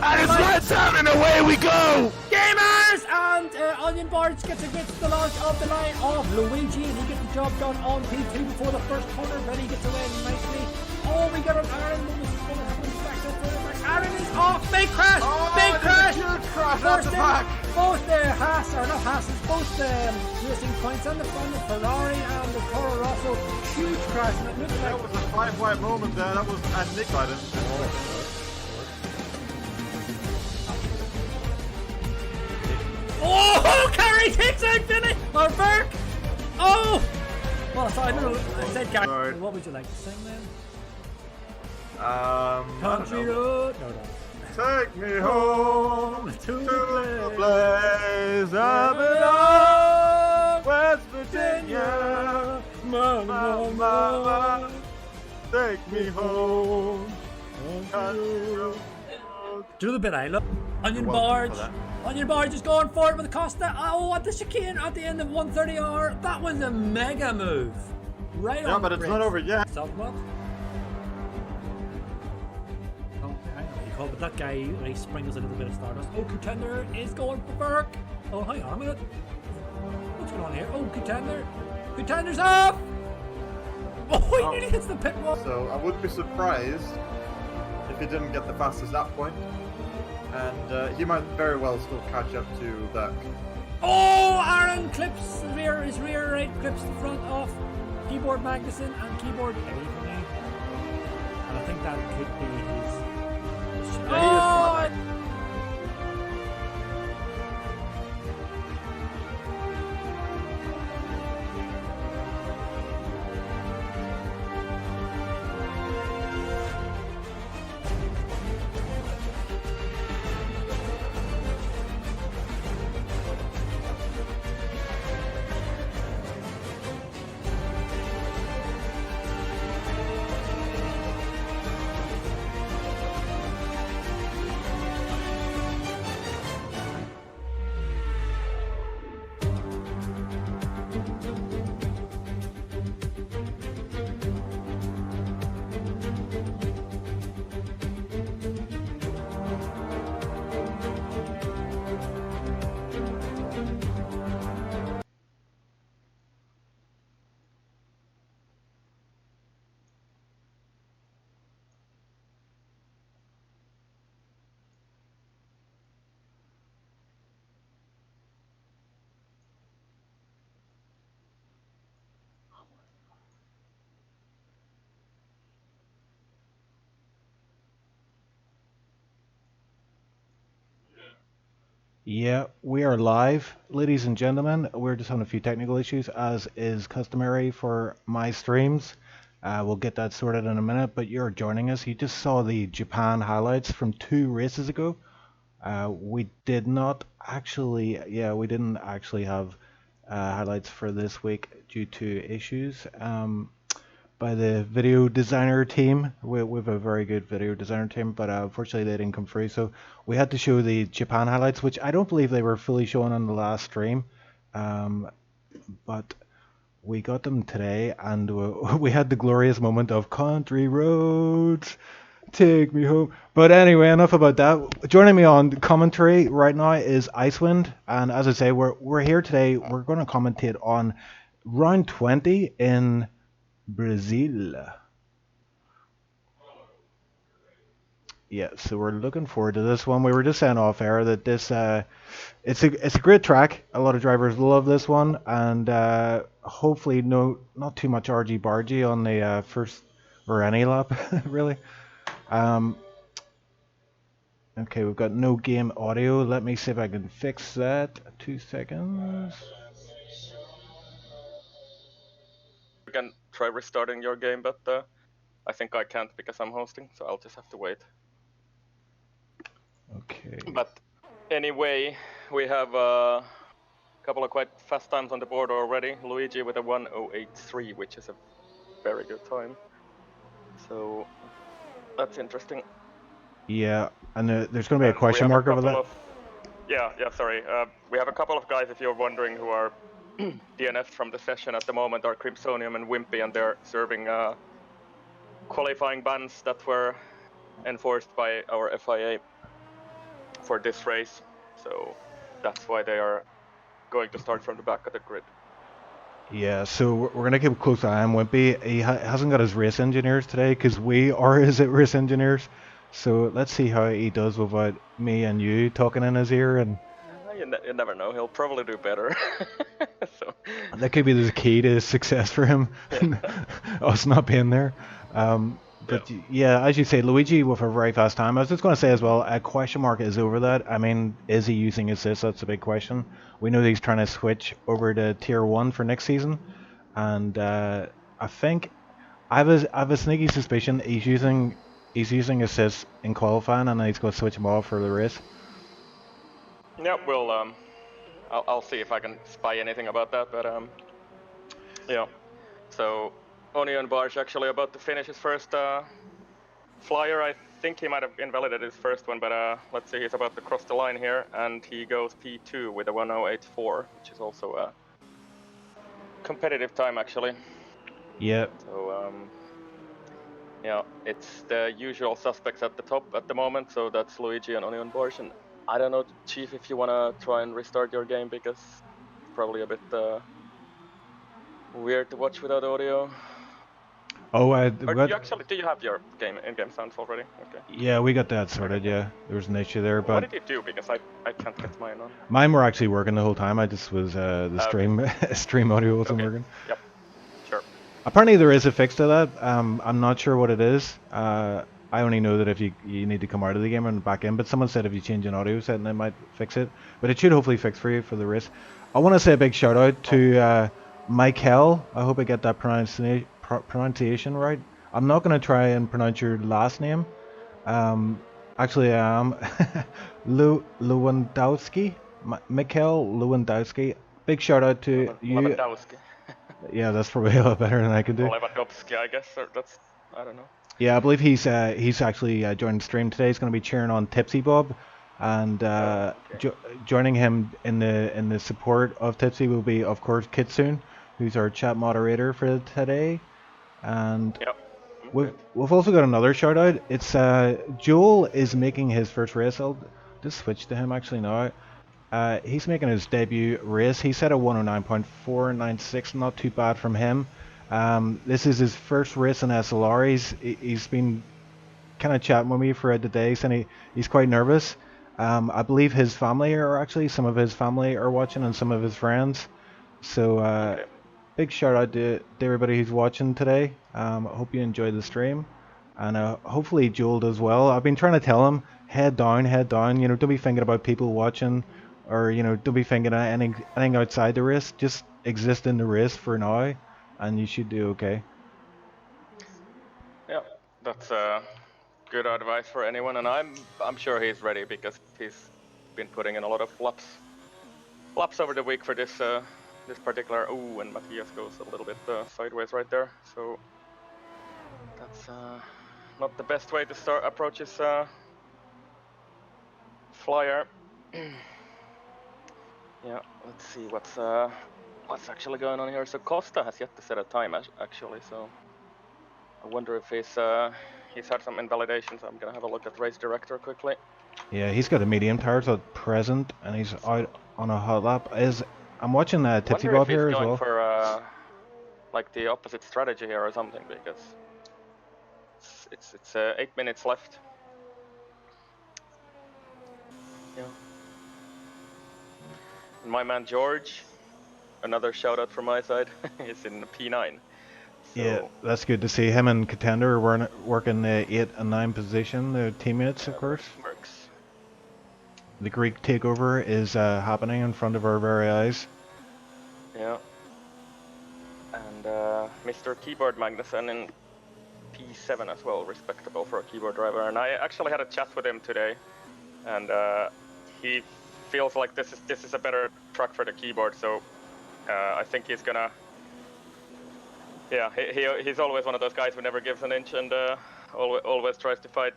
And it's lights out and away we go! Gamers! And Onion Barge gets against the launch of the line of Luigi, and he gets the job done on P2 before the first corner. Then he gets away nicely. Oh, we got an Aaron. Aaron is off. Big crash! Oh, big crash! Huge crash at the back! Both the both the Racing Points and the front of Ferrari and the Toro Rosso. Huge crash. And it looked like... That was a 5-white moment there. That was at Nick Biden. Oh, Carrie takes out Vinny! Or Burke! Oh! Well, so I don't know. I said Carrie. Sorry. What would you like to sing then? Country Road? No. Take me home to the place I belong, West Virginia. Mama, take me home. Country road. Do the bit I love. Onion Barge is going forward with Costa. Oh, at the chicane at the end of 130R. That was a mega move. Right on. Yeah, but it's not over yet. Southwell. Oh, hang on. You call, but that guy he sprinkles a little bit of stardust. Oh, Contender is going for Burke. Oh, hang on a minute. What's going on here? Oh, Contender's off. Oh, he nearly hits the pit wall. So I would be surprised if he didn't get the fastest lap point. And he might very well still catch up to Burke. Oh, Aaron clips his rear right, clips the front off Keyboard Magnussen and Keyboard Eddie for me. And I think that could be his... Oh! Yeah, we are live, ladies and gentlemen. We're just having a few technical issues, as is customary for my streams. We'll get that sorted in a minute, but you're joining us. You just saw the Japan highlights from 2 races ago. We didn't actually have highlights for this week due to issues by the video designer team. We have a very good video designer team, but unfortunately they didn't come through, so we had to show the Japan highlights, which I don't believe they were fully shown on the last stream, but we got them today, and we had the glorious moment of country roads, take me home. But anyway, enough about that. Joining me on commentary right now is Icewind, and as I say, we're here today. We're going to commentate on round 20 in Brazil. Yeah, so we're looking forward to this one. We were just saying off air that this it's a great track. A lot of drivers love this one, and hopefully not too much argy bargy on the first or any lap really. Okay, we've got no game audio. Let me see if I can fix that. 2 seconds. You can try restarting your game, but I think I can't because I'm hosting, so I'll just have to wait. Okay. But anyway, we have a couple of quite fast times on the board already. Luigi with a 1:08.3, which is a very good time. So that's interesting. Yeah, and there's going to be a question mark over that. Sorry. We have a couple of guys, if you're wondering, who are DNF'd from the session at the moment, are Crimsonium and Wimpy, and they're serving qualifying bans that were enforced by our FIA. for this race. So that's why they are going to start from the back of the grid. Yeah, so we're gonna keep a close eye on Wimpy. He hasn't got his race engineers today because we are his race engineers. So let's see how he does without me and you talking in his ear, and You never know. He'll probably do better. So that could be the key to success for him. Us not being there. But yeah, as you say, Luigi with a very fast time. I was just going to say as well, a question mark is over that. I mean, is he using assist? That's a big question. We know that he's trying to switch over to tier 1 for next season, and I think I have a sneaky suspicion he's using assists in qualifying, and then he's going to switch them off for the race. yeah, well, I'll see if I can spy anything about that. But yeah. So Onion Barge actually about to finish his first flyer. I think he might have invalidated his first one, but let's see, he's about to cross the line here, and he goes P2 with a 1084, which is also a competitive time actually. Yep. So yeah, it's the usual suspects at the top at the moment. So that's Luigi and Onion Barge. And I don't know, Chief, if you wanna try and restart your game because it's probably a bit weird to watch without audio. Oh, Or do you have your in-game sounds already? Okay. yeah, we got that sorted. Yeah, there was an issue there, What but did you do? Because I can't get mine on. mine were actually working the whole time. I just was the stream stream audio wasn't Okay. working. Yep. Sure. Apparently there is a fix to that. I'm not sure what it is. I only know that if you need to come out of the game and back in, but someone said if you change an audio setting, it might fix it. But it should hopefully fix for you for the race. I want to say a big shout out to Michael. I hope I get that pronunciation right. I'm not going to try and pronounce your last name. Actually, I am. Lewandowski. Mikhail Lewandowski. Big shout out to you. Lewandowski. Yeah, that's probably a lot better than I can do. Lewandowski, I guess. Or that's, I don't know. Yeah, I believe he's actually joined the stream today. He's going to be cheering on TipsyBob, and Okay. joining him in the support of Tipsy will be, of course, Kitsune, who's our chat moderator for today. And Yep. we've also got another shout out. It's Joel is making his first race. I'll just switch to him actually now. He's making his debut race. He set a 109.496, not too bad from him. This is his first race in SLR. He's been kind of chatting with me throughout the day, saying he's quite nervous. I believe his family some of his family are watching, and some of his friends. So Okay. big shout out to everybody who's watching today. I hope you enjoyed the stream, and hopefully Joel does well. I've been trying to tell him, head down, you know, don't be thinking about people watching, or, you know, don't be thinking of anything outside the race. Just exist in the race for now, and you should do okay. Yeah, that's good advice for anyone, and I'm sure he's ready because he's been putting in a lot of laps over the week for this this particular. Oh, and Matthias goes a little bit sideways right there, so that's not the best way to approach his flyer. Yeah, let's see what's actually going on here. So Costa has yet to set a time actually, so I wonder if he's had some invalidations. I'm gonna have a look at race director quickly. Yeah, he's got a medium tires at present, and he's out on a hot lap. I'm watching TipsyBob here as well. Wonder if he's going for like the opposite strategy here or something, because it's 8 minutes left. Yeah. And my man George, another shout out from my side, is in P9. So, yeah, that's good to see. Him and Contender were working the 8 and 9 position. They're teammates, of course. Works. The Greek takeover is happening in front of our very eyes. Yeah. And Mr. Keyboard Magnussen in P7 as well, respectable for a keyboard driver. And I actually had a chat with him today, and he feels like this is a better track for the keyboard. So I think he's gonna. Yeah, he's always one of those guys who never gives an inch, and always tries to fight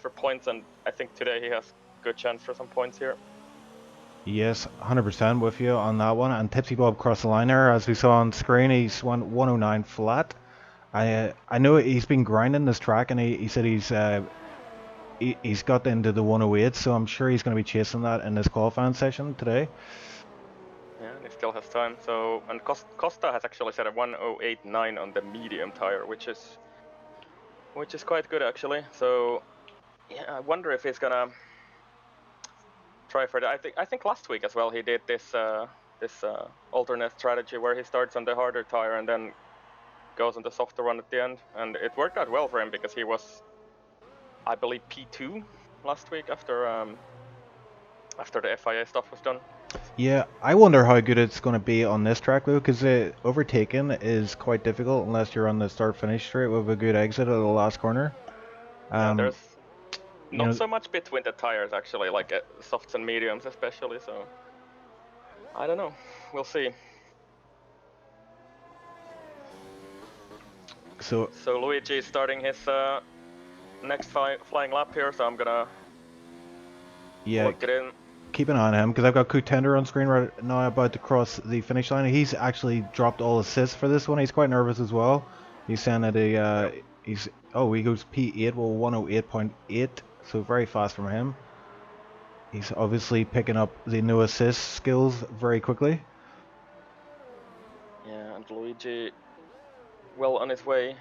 for points. And I think today he has good chance for some points here. Yes, 100% with you on that one. And TipsyBob crossed the line there, as we saw on screen. He's won 109 flat. I know he's been grinding this track, and he said he's he's got into the 108, so I'm sure he's going to be chasing that in this qualifying session today. Yeah, and he still has time. So, and Costa has actually set a 108.9 on the medium tire, which is quite good actually. So, yeah, I wonder if he's gonna try for that. I think last week as well he did this alternate strategy where he starts on the harder tire and then goes on the softer one at the end, and it worked out well for him because he was, I believe, P2 last week after the FIA stuff was done. Yeah, I wonder how good it's going to be on this track though, because overtaking is quite difficult unless you're on the start-finish straight with a good exit at the last corner. Yeah, there's not know, so much between the tires actually, like softs and mediums especially. So I don't know. We'll see. So Luigi is starting his next flying lap here, so I'm gonna work it in. Keep an eye on him because I've got Contender on screen right now about to cross the finish line. He's actually dropped all assists for this one. He's quite nervous as well. He's saying that he goes P8, well 108.8, so very fast from him. He's obviously picking up the new assist skills very quickly. Yeah, and Luigi well on his way.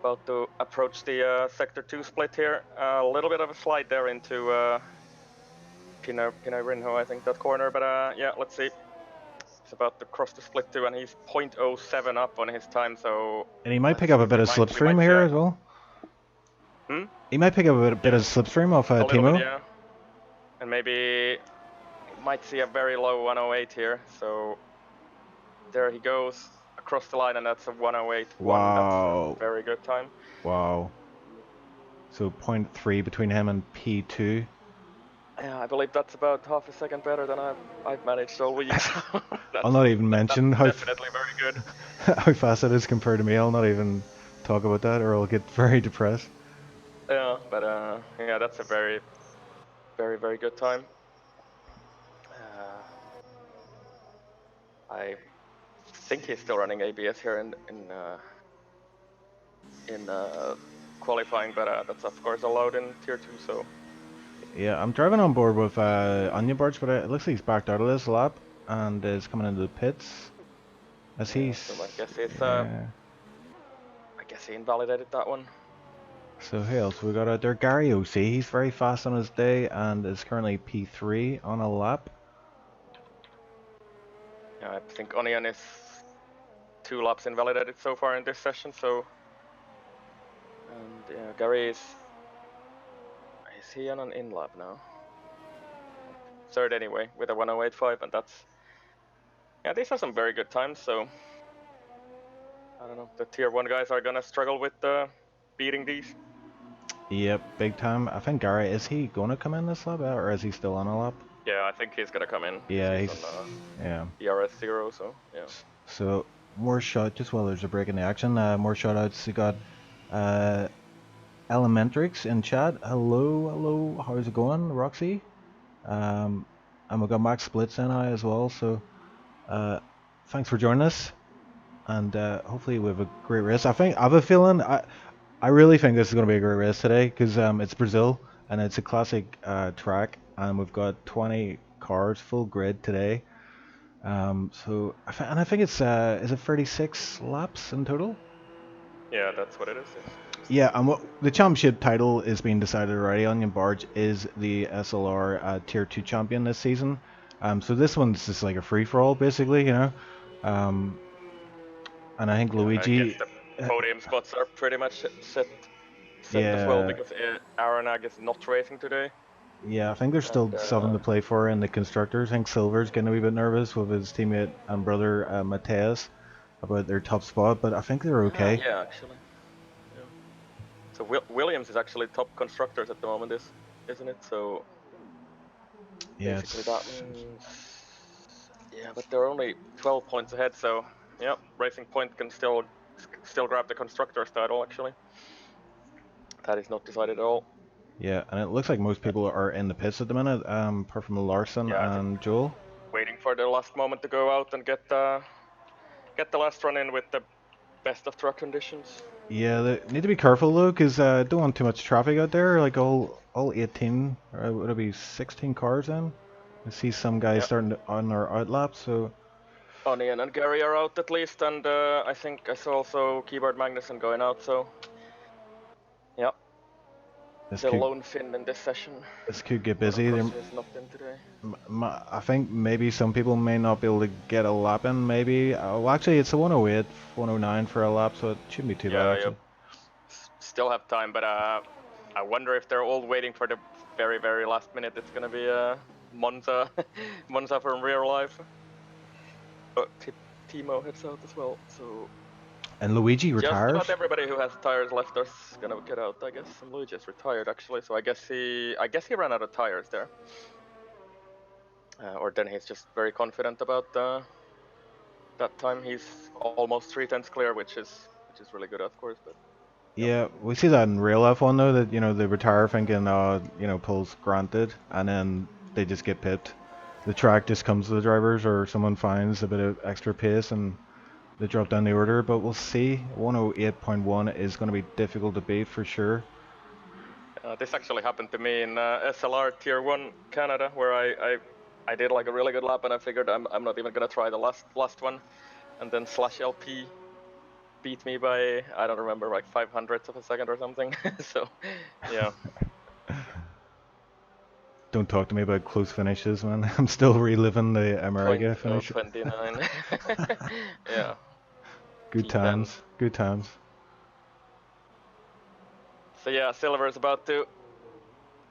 About to approach the sector 2 split here. A little bit of a slide there into Pinay-Rinho, I think, that corner, but yeah, let's see. He's about to cross the split 2 and he's 0.07 up on his time, so... And he might pick up a bit of slipstream here as well. He might pick up a bit of slipstream off Thimo. Yeah. And maybe might see a very low 108 here, so there he goes across the line, and that's a 108.1. Wow. That's a very good time. Wow. So 0.3 between him and P2. Yeah, I believe that's about half a second better than I've managed all week. I'll not even mention how definitely very good. how fast it is compared to me. I'll not even talk about that, or I'll get very depressed. Yeah, but yeah, that's a very, very, very good time. I think he's still running ABS here in qualifying, but that's of course allowed in tier 2. So. Yeah, I'm driving on board with Onion Barge, but it looks like he's backed out of this lap and is coming into the pits. As he's. So I guess it's I guess he invalidated that one. So who else we got out there? Gary OC. He's very fast on his day and is currently P3 on a lap. Yeah, I think Onion is 2 laps invalidated so far in this session. So. And yeah, Gary is he on an in lap now? 3rd anyway, with a 108.5, and that's... Yeah, these are some very good times, so... I don't know, the tier 1 guys are gonna struggle with beating these. Yep, big time. I think Gary, is he gonna come in this lap, or is he still on a lap? Yeah, I think he's gonna come in. Yeah, he's on, ERS 0, so yeah. So, more just while there's a break in the action, more shout outs. We got Elementrix in chat. Hello, how's it going, Roxy? And we got Max Splits in as well, so thanks for joining us, and hopefully we have a great race. I have a feeling, I really think this is going to be a great race today, because it's Brazil, and it's a classic track, and we've got 20 cars, full grid today. So, and I think it's, is it 36 laps in total? Yeah, that's what it is. Yeah, and the championship title is being decided already. Onion Barge is the SLR Tier 2 champion this season. So this one's just like a free-for-all, basically, you know. And I think Luigi... I guess the podium spots are pretty much set as well, because Aranag is not racing today. Yeah, I think there's still something to play for in the constructors. I think Silver's getting a wee bit nervous with his teammate and brother Mateus about their top spot, but I think they're okay. Yeah, actually. So Williams is actually top constructors at the moment, isn't it? So yeah, basically that means, yeah, but they're only 12 points ahead. So yeah, Racing Point can still grab the constructors title. Actually, that is not decided at all. Yeah, and it looks like most people are in the pits at the minute, apart from Larson and Joel. Waiting for the last moment to go out and get the last run in with the best of track conditions. Yeah, they need to be careful though, because don't want too much traffic out there. Like all 18, or would it be 16 cars in? I see some guys Yeah. starting on their outlap, so Onion and Gary are out at least, and I think I saw also Keyboard Magnussen going out, so yeah, this the could lone Finn in this session. get One of busy. Rossi is not in today. I think maybe some people may not be able to get a lap in. Maybe. Well, actually, it's a 108, 109 for a lap, so it shouldn't be too bad Yeah, actually. still have time, but I wonder if they're all waiting for the very, very last minute. It's gonna be Monza, Monza from real life. But Thimo heads out as well, so And Luigi just retires. about everybody who has tires left is gonna get out, I guess. And Luigi just retired actually, so I guess he ran out of tires there. Or then he's just very confident about that time. He's almost 3 tenths clear, which is really good, of course. But Yeah, we see that in real F1 though, that they retire thinking, pole's granted, and then they just get pipped. The track just comes to the drivers, or someone finds a bit of extra pace and they drop down the order. But we'll see. 108.1 is going to be difficult to beat for sure. this actually happened to me in SLR Tier 1 Canada, where I did like a really good lap, and I figured I'm not even gonna try the last one, and then /LP beat me by, I don't remember, like 500ths of a second or something. So yeah. Don't talk to me about close finishes, man. I'm still reliving the America finish. 0.029. Yeah. Good P10. times. Good times. So yeah, Silver is about to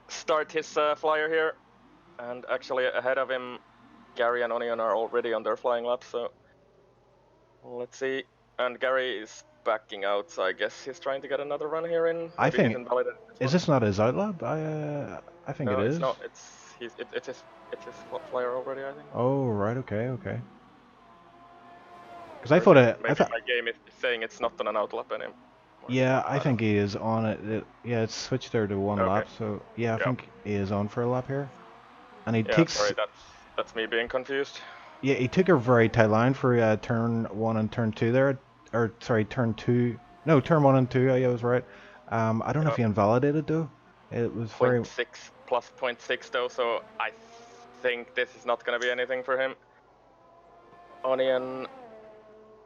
start his flyer here, and actually ahead of him, Gary and Onion are already on their flying laps. So let's see. And Gary is backing out, so I guess he's trying to get another run here in. I Maybe he's think. invalidated Is this not his outlap? I think No, it it's is. not. It's his flyer already, I think. Oh right, okay. Because I thought it. Maybe my game is saying it's not on an outlap anymore. Yeah, I think he is on it. Yeah, it's switched there to one Okay. lap, so yeah, I think he is on for a lap here. And he Yeah, takes. sorry, that's me being confused. Yeah, he took a very tight line for turn 1 and turn 2 there. Or sorry, turn 2. No, turn 1 and 2. Yeah, I was right. I don't know if he invalidated though. It was very. 0.6 plus 0.6 though, so I think this is not gonna be anything for him. Onion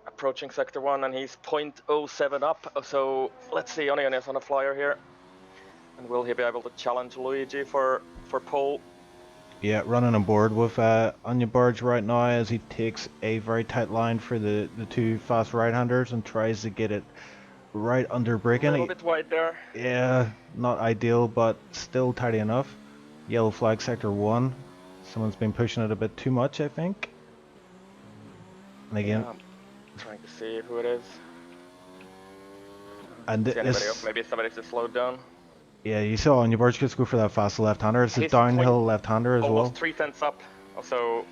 approaching sector 1, and he's 0.07 up, so let's see. Onion is on a flyer here, and will he be able to challenge Luigi for pole? Yeah, running on board with Onion Barge right now as he takes a very tight line for the two fast right-handers and tries to get it right under braking. A little bit wide there. Yeah, not ideal, but still tidy enough. Yellow flag sector 1. Someone's been pushing it a bit too much, I think. And again, I'm trying to see who it is. and See anybody else? this, Maybe somebody's just slowed down. yeah, you saw Onion Barge just go for that fast left-hander. It's a He's downhill left-hander as well. Almost 3 tenths up. So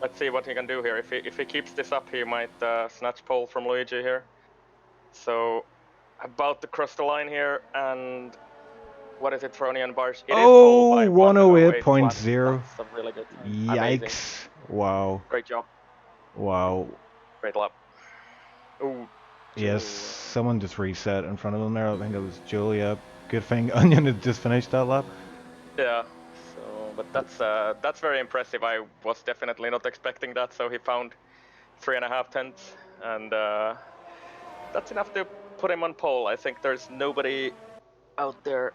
let's see what he can do here. If he keeps this up, he might snatch pole from Luigi here. So about to cross the line here, and what is it for Onion Barge? It is pole by 108.0. That's a really good time. Yikes! Amazing. Wow! Great job. Wow! Great lap. Ooh. Yes, someone just reset in front of him there. I think it was Julia. Good thing Onion had just finished that lap. Yeah. So, but that's very impressive. I was definitely not expecting that. So he found 3.5 tenths, and that's enough to put him on pole. I think there's nobody out there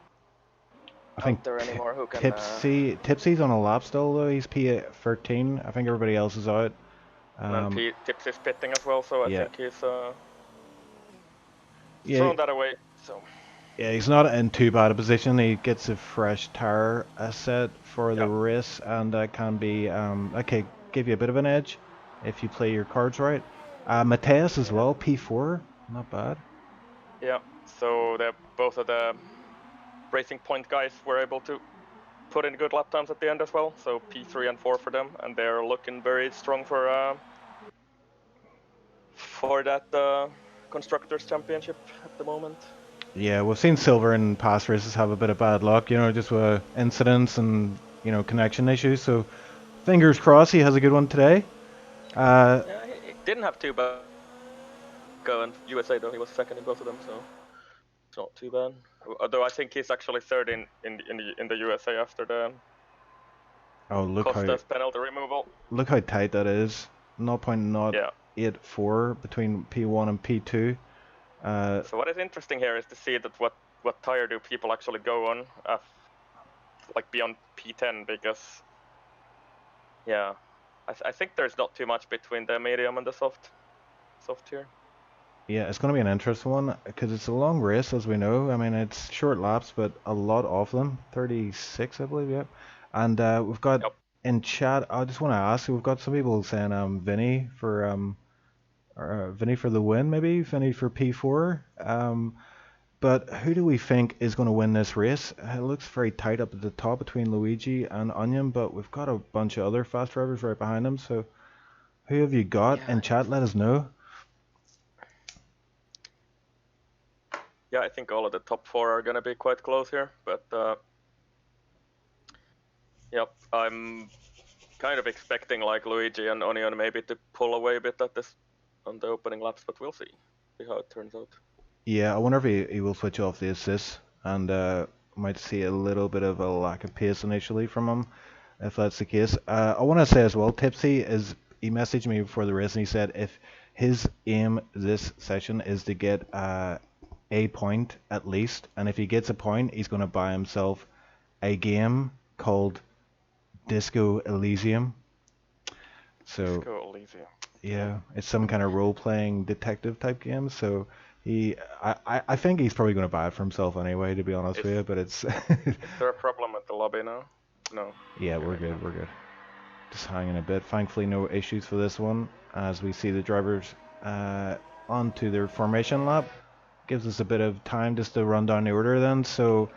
anymore who can. Tipsy's on a lap still though. He's P13. I think everybody else is out. And Tipsy's pitting as well, so I think he's thrown that away. So. Yeah, he's not in too bad a position. He gets a fresh tire set for the race, and that can be okay. Give you a bit of an edge if you play your cards right. Mateus as well, P4, not bad. Yeah, so both of the Racing Point guys were able to put in good lap times at the end as well. So P3 and 4 for them, and they're looking very strong for that Constructors Championship at the moment. Yeah, we've seen Silver in past races have a bit of bad luck, just with incidents and connection issues. So fingers crossed he has a good one today. Yeah, he didn't have too bad go in USA though. He was second in both of them, so. not too bad. Although I think he's actually third in the USA after the Oh, Costa's penalty removal. look how tight that is. Yeah. 0.084 between P1 and P2. So what is interesting here is to see that what tire do people actually go on, like beyond P10, because yeah, I think there's not too much between the medium and the soft tier. Yeah, it's going to be an interesting one because it's a long race, as we know. I mean, it's short laps, but a lot of them. 36, I believe, yeah. And we've got in chat, I just want to ask, we've got some people saying Vinny for the win, maybe Vinny for P4. But who do we think is going to win this race? It looks very tight up at the top between Luigi and Onion, but we've got a bunch of other fast drivers right behind them. So who have you got in chat? Let us know. Yeah, I think all of the top 4 are gonna be quite close here, but yep, I'm kind of expecting like Luigi and Onion maybe to pull away a bit on the opening laps, but we'll see how it turns out. Yeah, I wonder if he will switch off the assist and might see a little bit of a lack of pace initially from him, if that's the case. I want to say as well, he messaged me before the race and he said if his aim this session is to get a point at least, and if he gets a point, he's going to buy himself a game called Disco Elysium. So Disco Elysium. Yeah, it's some kind of role-playing detective type game. So I think he's probably going to buy it for himself anyway, to be honest with you. But it's. Is there a problem with the lobby now? No. Yeah, we're good. We're good. Just hanging a bit. Thankfully, no issues for this one. As we see the drivers onto their formation lap, gives us a bit of time just to run down the order. Then, so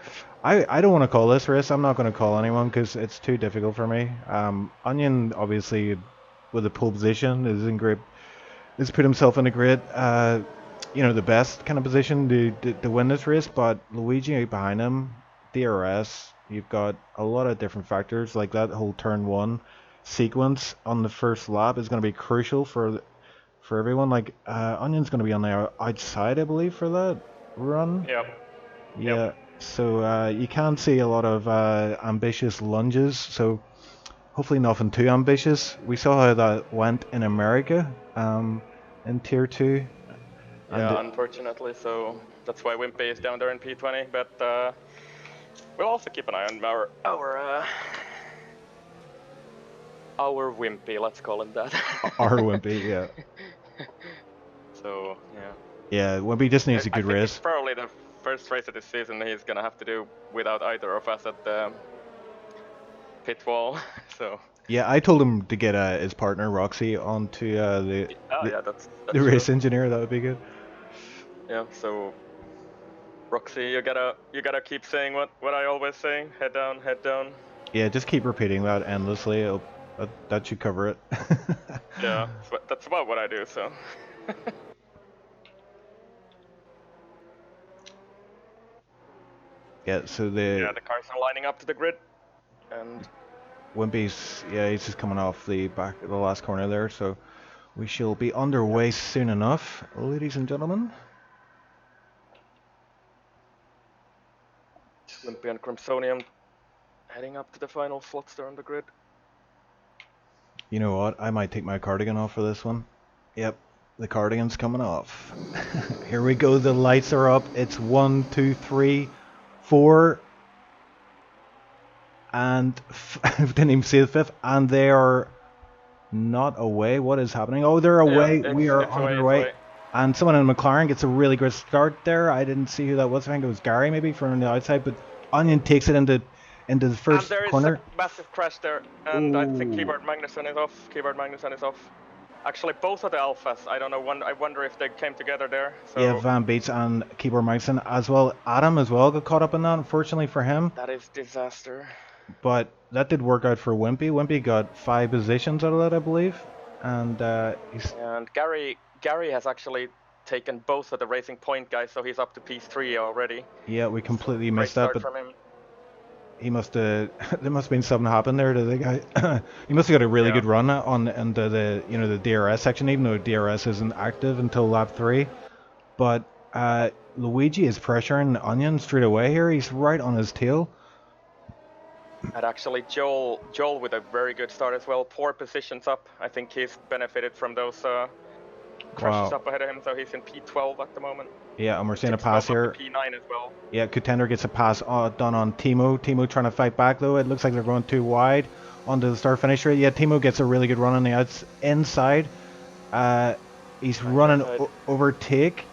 I don't want to call this race. I'm not going to call anyone because it's too difficult for me. Onion obviously with the pole position is in great. Has put himself in a great. The best kind of position to win this race, but Luigi behind him, DRS, you've got a lot of different factors, like that whole turn 1 sequence on the first lap is going to be crucial for everyone. Like, Onion's going to be on the outside, I believe, for that run. Yep. Yeah, so you can see a lot of ambitious lunges, so hopefully nothing too ambitious. We saw how that went in America, in Tier 2. Yeah, unfortunately, so that's why Wimpy is down there in P20, but we'll also keep an eye on our Wimpy, let's call him that. Our Wimpy, yeah. So, yeah. Yeah, Wimpy just needs a good race. It's probably the first race of this season he's gonna have to do without either of us at the pit wall, so... Yeah, I told him to get his partner Roxy onto the race engineer. That would be good. Yeah, so Roxy, you gotta keep saying what I always say. Head down, head down. Yeah, just keep repeating that endlessly. That should cover it. Yeah, that's about what I do. So. Yeah, so the cars are lining up to the grid, and Wimpy's he's just coming off the last corner there, so we shall be underway soon enough, ladies and gentlemen. Wimpy and Crimsonium heading up to the final slots there on the grid. You know what? I might take my cardigan off for this one. Yep, the cardigan's coming off. Here we go. The lights are up. It's 1, 2, 3, 4. And didn't even see the 5th. And they are not away. What is happening? Oh, they're away. We are underway. And someone in McLaren gets a really good start there. I didn't see who that was. I think it was Gary maybe from the outside. But Onion takes it into the first corner. And there is a massive crash there. And I think Keyboard Magnussen is off. Actually, both of the Alphas. I don't know. I wonder if they came together there. So. Yeah, Van Beets and Keyboard Magnussen as well. Adam as well got caught up in that, unfortunately for him. That is disaster. But that did work out for Wimpy. Wimpy got 5 positions out of that, I believe. And and Gary has actually taken both of the Racing Point guys, so he's up to P3 already. Yeah, we completely missed that. But from him. He must have. There must have been something happened there to the guy. He must have got a really good run on the DRS section, even though DRS isn't active until lap 3. But Luigi is pressuring Onion straight away here. He's right on his tail. And actually, Joel with a very good start as well. 4 positions up. I think he's benefited from those crashes Wow. up ahead of him, so he's in P12 at the moment. Yeah, and we're seeing a TipsyBob pass up here. to P9 as well. Yeah, Contender gets a pass done on Thimo. Thimo trying to fight back though. It looks like they're going too wide onto the start finisher. Yeah, Thimo gets a really good run on the inside. He's running overtake,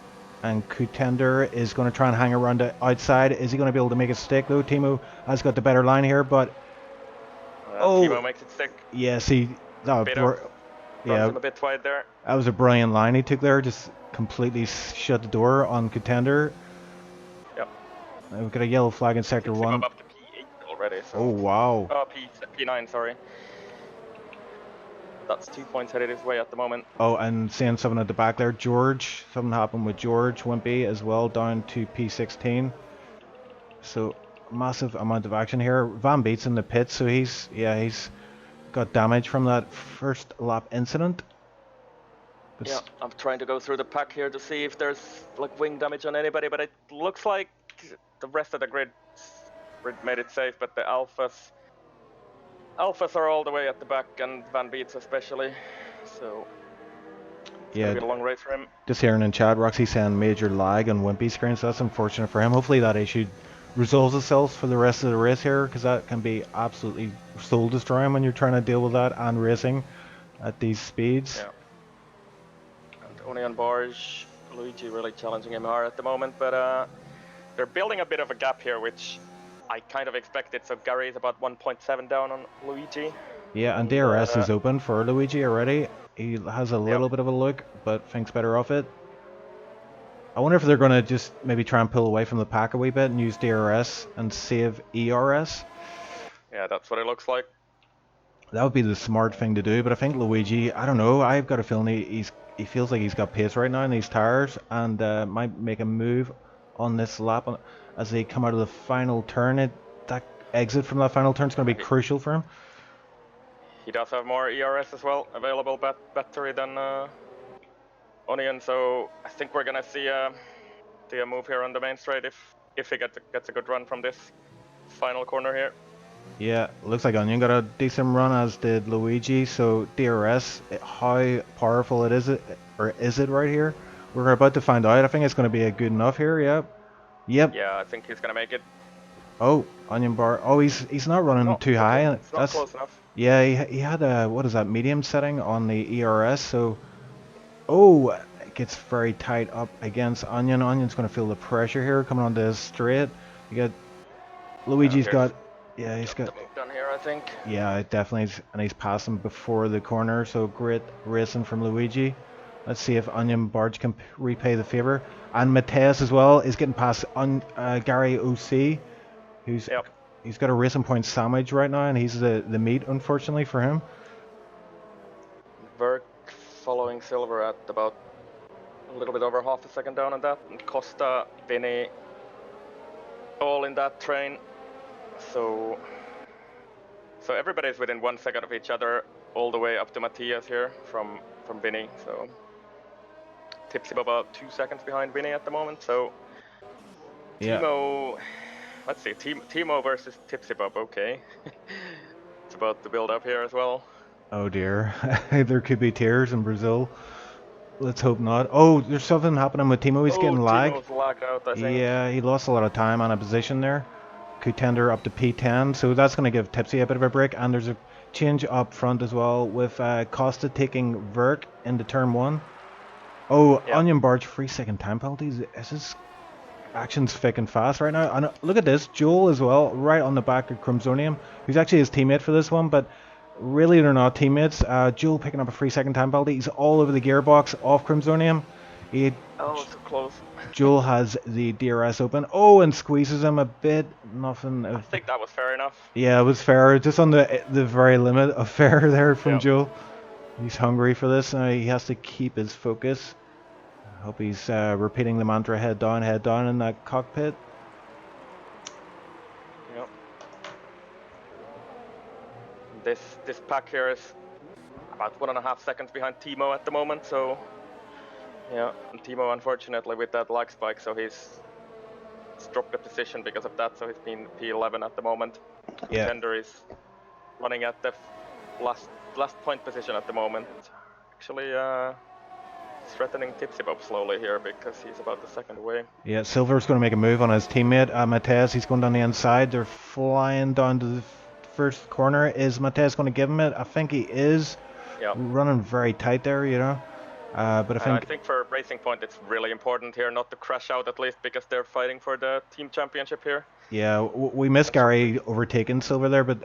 and Contender is going to try and hang around the outside. Is he going to be able to make it stick though? Thimo has got the better line here, but Thimo makes it stick. yes, he Runs him a bit wide there. That was a brilliant line he took there. Just completely shut the door on Contender. Yep. We've got a yellow flag in sector 1. Up to P8 already. So. Oh wow. Oh, P9, sorry. That's 2 points headed his way at the moment. Oh, and seeing something at the back there, George. Something happened with George Wimpy as well, down to P16. So massive amount of action here. Van Beet's in the pit, so he's got damage from that first lap incident. But yeah, I'm trying to go through the pack here to see if there's like wing damage on anybody, but it looks like the rest of the grid made it safe, but the Alphas are all the way at the back, and Van Beets especially, so it's gonna be a long race for him. Just hearing in chat, Roxy saying major lag on Wimpy screen, so that's unfortunate for him. Hopefully that issue resolves itself for the rest of the race here, because that can be absolutely soul destroying when you're trying to deal with that and racing at these speeds. Yeah. And only on Barge, Luigi really challenging him hard at the moment, but they're building a bit of a gap here, which I kind of expected. So Gary is about 1.7 down on Luigi. Yeah, and DRS is open for Luigi already. He has a little bit of a look, but thinks better of it. I wonder if they're going to just maybe try and pull away from the pack a wee bit and use DRS and save ERS. Yeah, that's what it looks like. That would be the smart thing to do, but I think Luigi, I don't know, I've got a feeling he feels like he's got pace right now in these tires, and might make a move on this lap as they come out of the final turn. That exit from that final turn is going to be crucial for him. He does have more ERS as well, available battery than Onion, so I think we're gonna see a move here on the main straight if he gets a good run from this final corner here. Yeah, looks like Onion got a decent run, as did Luigi. So DRS, how powerful it is, or is it right here? We're about to find out. I think it's going to be a good enough here. Yep. Yeah, I think he's gonna make it. Oh, Onion bar. Oh, he's not running too high. It's not close enough. Yeah, he had a, what is that, medium setting on the ERS. So, oh, it gets very tight up against Onion. Onion's going to feel the pressure here coming onto his straight. You got Luigi's got. Yeah, he's got the move done here, I think. Yeah, it definitely is, and he's passing before the corner, so great racing from Luigi. Let's see if Onion Barge can repay the favor. And Mateus as well is getting past Gary OC, he's got a racing point sandwich right now, and he's the meat, unfortunately for him. Verk following Silver at about a little bit over half a second down on that, and Costa, Vinny, all in that train. So everybody's within 1 second of each other, all the way up to Matthias here from Vinny. So TipsyBob about 2 seconds behind Vinny at the moment. So Thimo, let's see, Thimo versus TipsyBob. Okay, it's about to build up here as well. Oh dear, there could be tears in Brazil. Let's hope not. Oh, there's something happening with Thimo. He's getting lag. Timo's lagged out, I think. Yeah, he lost a lot of time on a position there. Contender up to P10, so that's going to give Tipsy a bit of a break. And there's a change up front as well with Costa taking Verk into turn 1. Oh, Onion Barge 3 second time penalties. This is action's thick and fast right now. And look at this, Joel as well, right on the back of Chromsonium, who's actually his teammate for this one, but really they're not teammates. Joel picking up a 3 second time penalty. He's all over the gearbox off Chromsonium. Oh, so close. Joel has the DRS open. Oh, and squeezes him a bit. Nothing. I think that was fair enough. Yeah, it was fair. Just on the very limit of fair there from Joel. He's hungry for this, and he has to keep his focus. I hope he's repeating the mantra head down in that cockpit. Yep. This pack here is about 1.5 seconds behind Thimo at the moment, so Yeah, and Thimo unfortunately with that lag spike, so he's dropped the position because of that, so he's been P11 at the moment. Yeah. Contender is running at the last point position at the moment. Actually, threatening TipsyBob slowly here because he's about the second away. Yeah, Silver's going to make a move on his teammate, Matez. He's going down the inside. They're flying down to the first corner. Is Matez going to give him it? I think he is. Yeah. Running very tight there, you know. But I think for Racing Point it's really important here not to crash out at least because they're fighting for the team championship here. Yeah, we missed Gary overtaking Silver there, but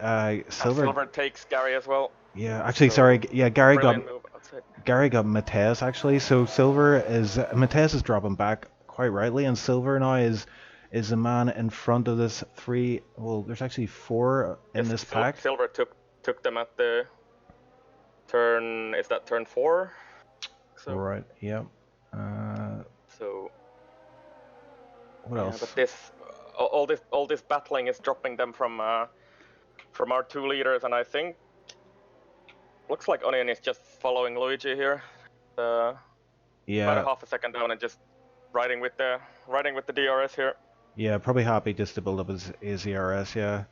Silver takes Gary as well. Yeah, actually, So, sorry. Yeah, Gary got move, Matez actually. So Matez is dropping back quite rightly, and Silver now is the man in front of this three. Well, there's actually four in this pack. Silver took them at the turn. Is that turn 4? So, right. Yep. So. What else? But all this battling is dropping them from our 2 leaders, and I think looks like Onion is just following Luigi here. About a half a second down and just riding with the DRS here. Yeah, probably happy just to build up his ERS. Yeah.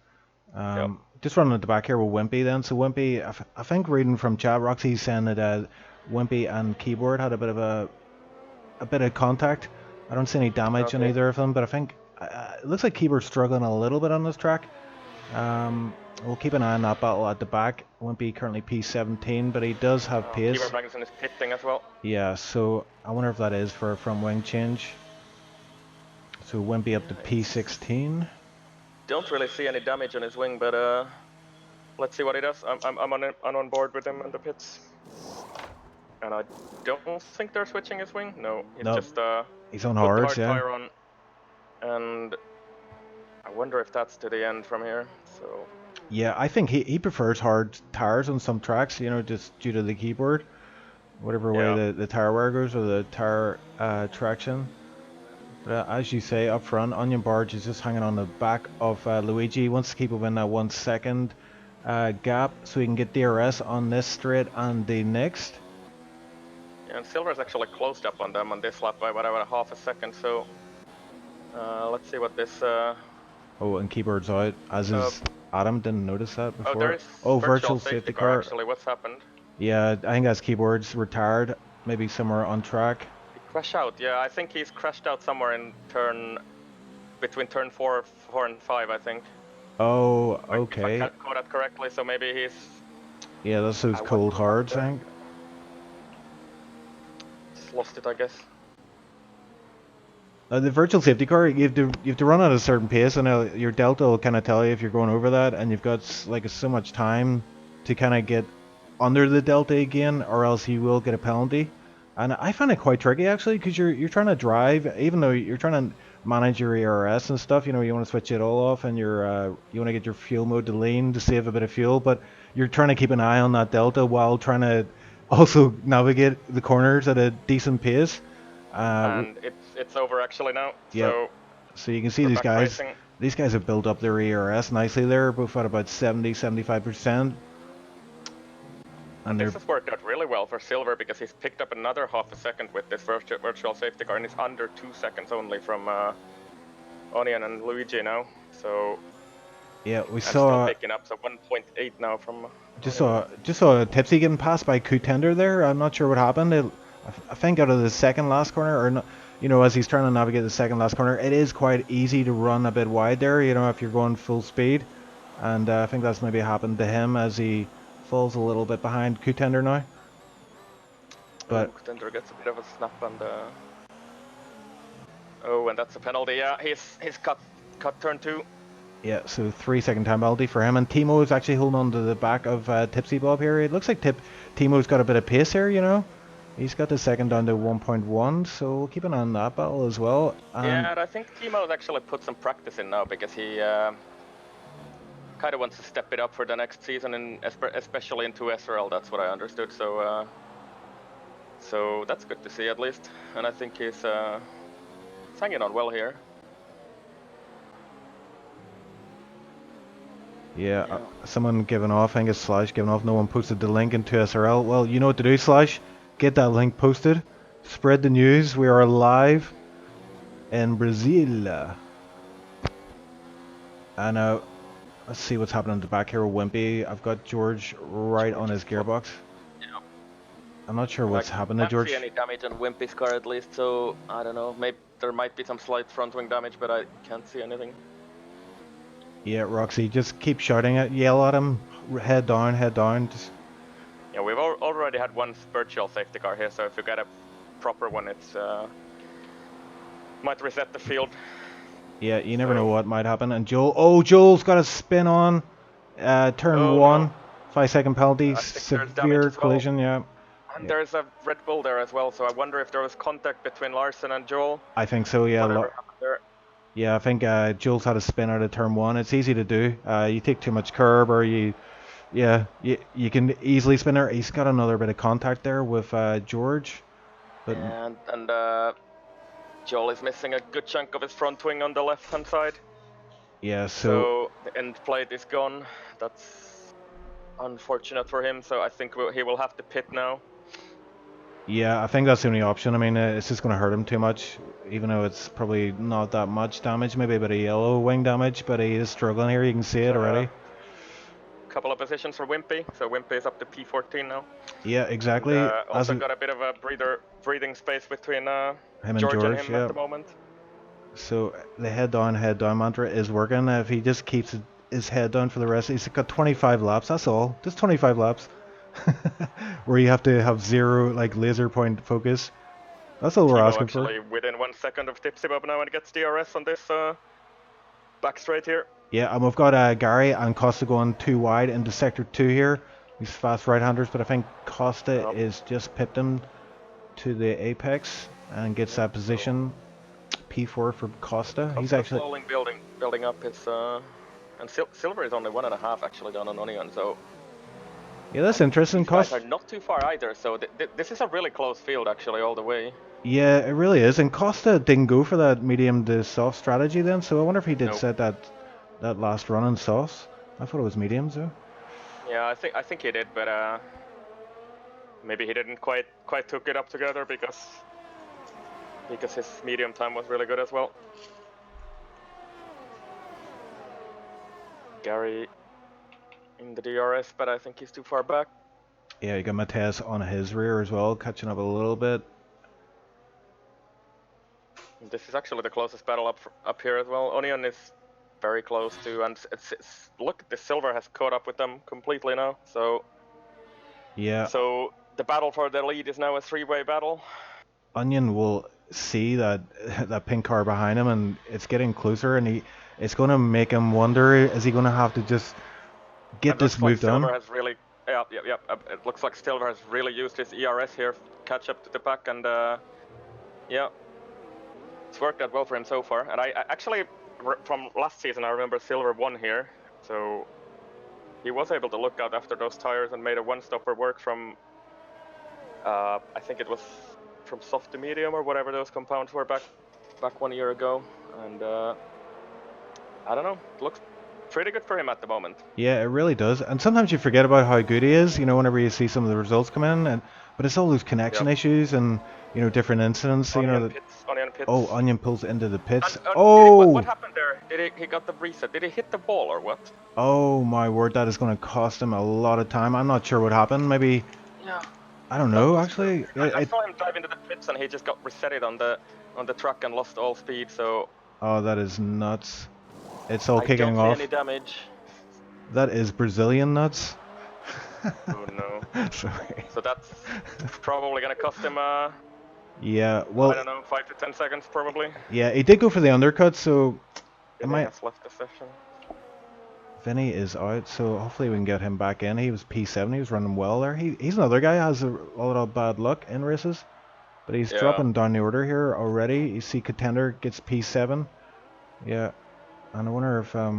Just running at the back here with Wimpy then. So Wimpy, I think reading from chat, Roxy's saying that Wimpy and Keyboard had a bit of contact. I don't see any damage on either of them, but I think it looks like Keyboard's struggling a little bit on this track. We'll keep an eye on that battle at the back. Wimpy currently P17, but he does have pace. Keyboard Magnuson is pitting as well. Yeah, so I wonder if that is for a front wing change. So Wimpy up to P16. Don't really see any damage on his wing, but let's see what he does. I'm on board with him in the pits. And I don't think they're switching his wing. No, he's just he's on hards, yeah. Tire on, and I wonder if that's to the end from here. So. Yeah, I think he prefers hard tires on some tracks, you know, just due to the keyboard. Whatever way the tire wear goes or the tire traction. But as you say, up front, Onion Barge is just hanging on the back of Luigi. He wants to keep within that 1 second gap so he can get DRS on this straight and the next. Yeah, and Silver's actually closed up on them on this lap by whatever half a second, so let's see what this... Oh, and Keyboard's out, as is Adam. Didn't notice that before. Oh, there is virtual safety car. Actually, what's happened? Yeah, I think that's Keyboard's retired, maybe somewhere on track. Crash out, yeah, I think he's crashed out somewhere in between turn 4 and 5, I think. Oh, okay. If I caught that correctly, so maybe he's... Yeah, that's those cold hards, I think. Just lost it, I guess. The virtual safety car, you have to run at a certain pace, and your delta will kind of tell you if you're going over that, and you've got like so much time to kind of get under the delta again, or else you will get a penalty. And I find it quite tricky actually, because you're trying to drive, even though you're trying to manage your ERS and stuff. You know, you want to switch it all off, and you want to get your fuel mode to lean to save a bit of fuel, but you're trying to keep an eye on that delta while trying to also navigate the corners at a decent pace. And it's over actually now. Yeah. So you can see these guys. Racing. These guys have built up their ERS nicely. They're both at about 70-75%. And this has worked out really well for Silver because he's picked up another half a second with this virtual safety car, and it's under 2 seconds only from Onion and Luigi now. So yeah, we saw still picking up, so 1.8 now from. Just saw Tipsy getting passed by Contender there. I'm not sure what happened. I think out of the second last corner, or not, you know, as he's trying to navigate the second last corner, it is quite easy to run a bit wide there, you know, if you're going full speed. And I think that's maybe happened to him as he falls a little bit behind Contender now. But Contender gets a bit of a snap, and and that's a penalty. Yeah, he's cut turn 2. Yeah, so 3 second time penalty for him, and Thimo is actually holding on to the back of TipsyBob here. It looks like Thimo's got a bit of pace here, you know. He's got the second down to 1.1, so we'll keep an eye on that battle as well. Yeah, and I think Thimo's actually put some practice in now because he kind of wants to step it up for the next season, and especially into SRL. That's what I understood. So, so that's good to see at least, and I think he's hanging on well here. Yeah, someone giving off. I think it's Slash giving off. No one posted the link into SRL. Well, you know what to do, Slash. Get that link posted. Spread the news. We are live in Brazil. And let's see what's happening at the back here with Wimpy. I've got George right on his gearbox. Yeah. I'm not sure what's happened to I can't George. see any damage on Wimpy's car at least, so I don't know. Maybe there might be some slight front wing damage, but I can't see anything. Yeah, Roxy, just keep shouting at, yell at him. Head down, head down. Just... Yeah, we've already had one virtual safety car here, so if you get a proper one, it's might reset the field. Yeah, you never know what might happen. And Joel's got a spin on. Turn 1. No. 5-second penalty. I think there's damage Severe as well. collision, yeah. And there's a Red Bull there as well, so I wonder if there was contact between Larson and Joel. I think so, yeah. Whatever happened there. Yeah, I think Jules had a spin out of turn 1. It's easy to do. You take too much curb, or you can easily spin there. He's got another bit of contact there with George. But And Joel is missing a good chunk of his front wing on the left-hand side. yeah, So the end plate is gone. That's unfortunate for him, so I think he will have to pit now. yeah, I think that's the only option. I mean, it's just going to hurt him too much, even though it's probably not that much damage. Maybe a bit of yellow wing damage, but he is struggling here. You can see it already. Couple of positions for Wimpy, so Wimpy is up to P14 now. Yeah, exactly. And, also got a bit of a breathing space between him and George and him yeah. at the moment. So the head down mantra is working. If he just keeps his head down for the rest, he's got 25 laps. That's all. Just 25 laps. Where you have to have zero laser point focus. That's all we're Thimo asking actually for. within 1 second of TipsyBob now and gets DRS on this back straight here. Yeah, and we've got Gary and Costa going too wide into sector 2 here. These fast right-handers, but I think Costa is just pipped him to the apex and gets that position. P4 for Costa. He's actually slowly building up his and Silver is only 1.5 actually down on Onion, so yeah, that's interesting. these guys are not too far either, so this is a really close field actually all the way. Yeah, it really is. And Costa didn't go for that medium to soft strategy then, so I wonder if he did set that last run in softs. I thought it was mediums though. Yeah, I think he did, but maybe he didn't quite took it up together because his medium time was really good as well. Gary in the DRS, but I think he's too far back. Yeah, you got Matez on his rear as well, catching up a little bit. This is actually the closest battle up here as well. Onion is very close to, and look, the Silver has caught up with them completely now. So yeah. So the battle for the lead is now a 3-way battle. Onion will see that pink car behind him, and it's getting closer, and it's going to make him wonder: is he going to have to just get this move done? Silver has really, it looks like Silver has really used his ERS here, catch up to the pack, and yeah, it's worked out well for him so far. And I actually, from last season, I remember Silver won here, so he was able to look out after those tires and made a one-stopper work from, I think it was from soft to medium or whatever those compounds were back 1 year ago, and I don't know, it looks pretty good for him at the moment. Yeah, it really does. And sometimes you forget about how good he is, whenever you see some of the results come in, but it's all those connection issues and different incidents. Onion pits. Oh, Onion pulls into the pits. And what happened there? He got the reset? Did he hit the wall or what? Oh my word, that is going to cost him a lot of time. I'm not sure what happened. Maybe. Yeah. I don't know actually. I saw him drive into the pits and he just got resetted on the truck and lost all speed. So. Oh, that is nuts. It's all kicking off. I don't see any damage. That is Brazilian nuts. Oh no. Sorry. So that's probably gonna cost him yeah, well, I don't know, 5 to 10 seconds probably. Yeah, he did go for the undercut, so it might have left the session. Vinny is out, so hopefully we can get him back in. He was P7, he was running well there. He's another guy who has a lot of bad luck in races, but he's dropping down the order here already. You see Contender gets P7. Yeah, and I wonder if I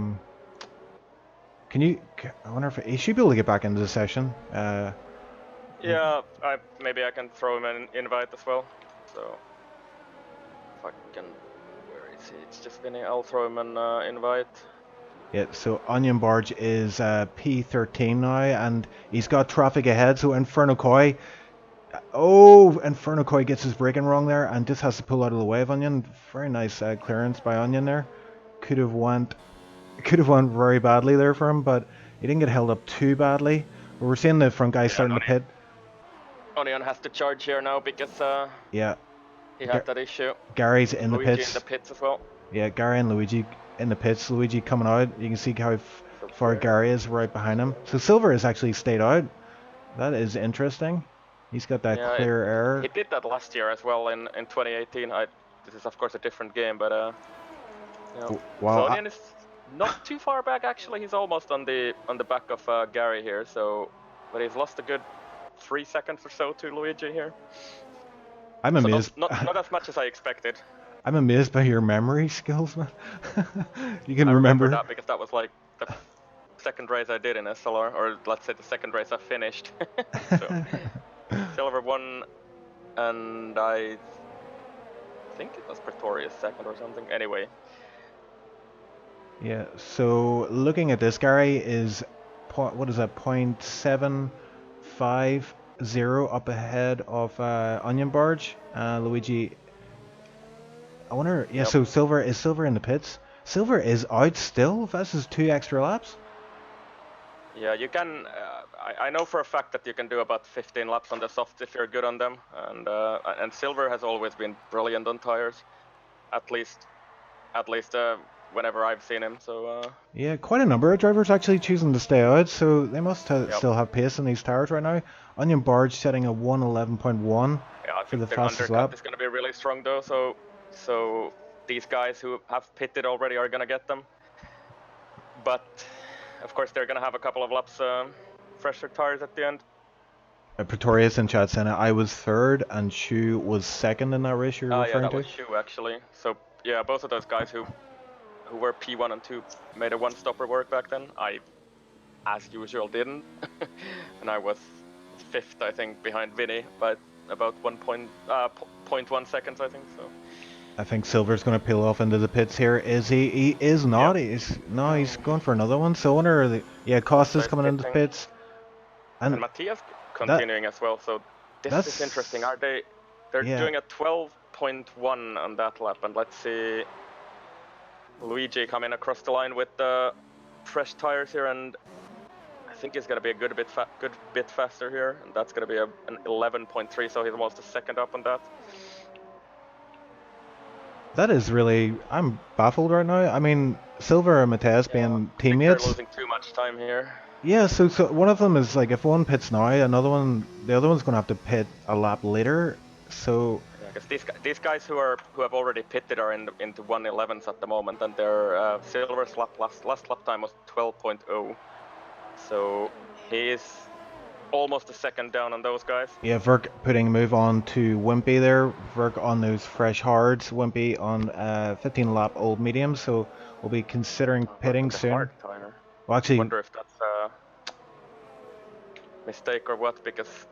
wonder if he should be able to get back into the session. Yeah, maybe I can throw him an invite as well. So if I can, where is he? It's just Vinny. I'll throw him an invite. Yeah, so Onion Barge is P13 now, and he's got traffic ahead. So Inferno Koi, Oh, Inferno Koi gets his braking wrong there and just has to pull out of the way of Onion. Very nice clearance by Onion there. Could have went very badly there for him, but he didn't get held up too badly. But we're seeing the front guy starting to pit. Onion has to charge here now because Yeah, he had that issue. Gary's in the Luigi pits. in the pits as well. Yeah, Gary and Luigi in the pits. Luigi coming out. You can see how far Gary is right behind him. So Silver has actually stayed out. That is interesting. He's got that clear air. He did that last year as well in 2018. This is of course a different game, but yeah. Wow. So Onion is not too far back actually. He's almost on the back of Gary here. So, but he's lost a good 3 seconds or so to Luigi here. I'm amazed. So not as much as I expected. I'm amazed by your memory skills, man. You can I remember remember that because that was like the second race I did in SLR, or let's say the second race I finished. So, Silver won, and I think it was Pretorius second or something. Anyway. Yeah. So looking at this, Gary is what is that? 0.750 up ahead of Onion Barge. Luigi. I wonder. Yeah. Yep. So Silver in the pits. Silver is out still. That's his 2 extra laps. Yeah, you can. I know for a fact that you can do about 15 laps on the softs if you're good on them, and Silver has always been brilliant on tires, at least whenever I've seen him. So yeah, quite a number of drivers actually choosing to stay out, so they must still have pace in these tires right now. Onion Barge setting a 1:11.1 yeah, I for the think fastest undercut lap. is going to be really strong though. So these guys who have pitted already are going to get them, but of course they're going to have a couple of laps fresher tires at the end. Pretorius in chat saying I was third and Shu was second in that race you're referring yeah, that to? was Shu actually. So yeah, both of those guys who were P1 and 2 made a one-stopper work back then. I, as usual, didn't, and I was 5th, I think, behind Vinny by about 0.1 seconds, I think. So. I think Silver's going to peel off into the pits here. Is he? He is not. Yep. He's going for another one. So I wonder. Yeah, Costa's coming into the pits, and Matthias continuing as well. So this is interesting. They're doing a 12.1 on that lap, and let's see. Luigi coming across the line with the fresh tires here, and I think he's going to be a good bit faster here, and that's going to be an 11.3, so he's almost a second up on that. That is really, I'm baffled right now. I mean, Silver and Matthias being teammates. They're losing too much time here. Yeah, so one of them is like, if one pits now, the other one's going to have to pit a lap later. So. Because these guys who have already pitted are into 1:11s at the moment, and their Silver's last lap time was 12.0, so he is almost a second down on those guys. Yeah, Verk putting a move on to Wimpy there. Verk on those fresh hards, Wimpy on 15 lap old mediums, so we'll be considering pitting soon. Well, actually, I wonder if that's a mistake or what, because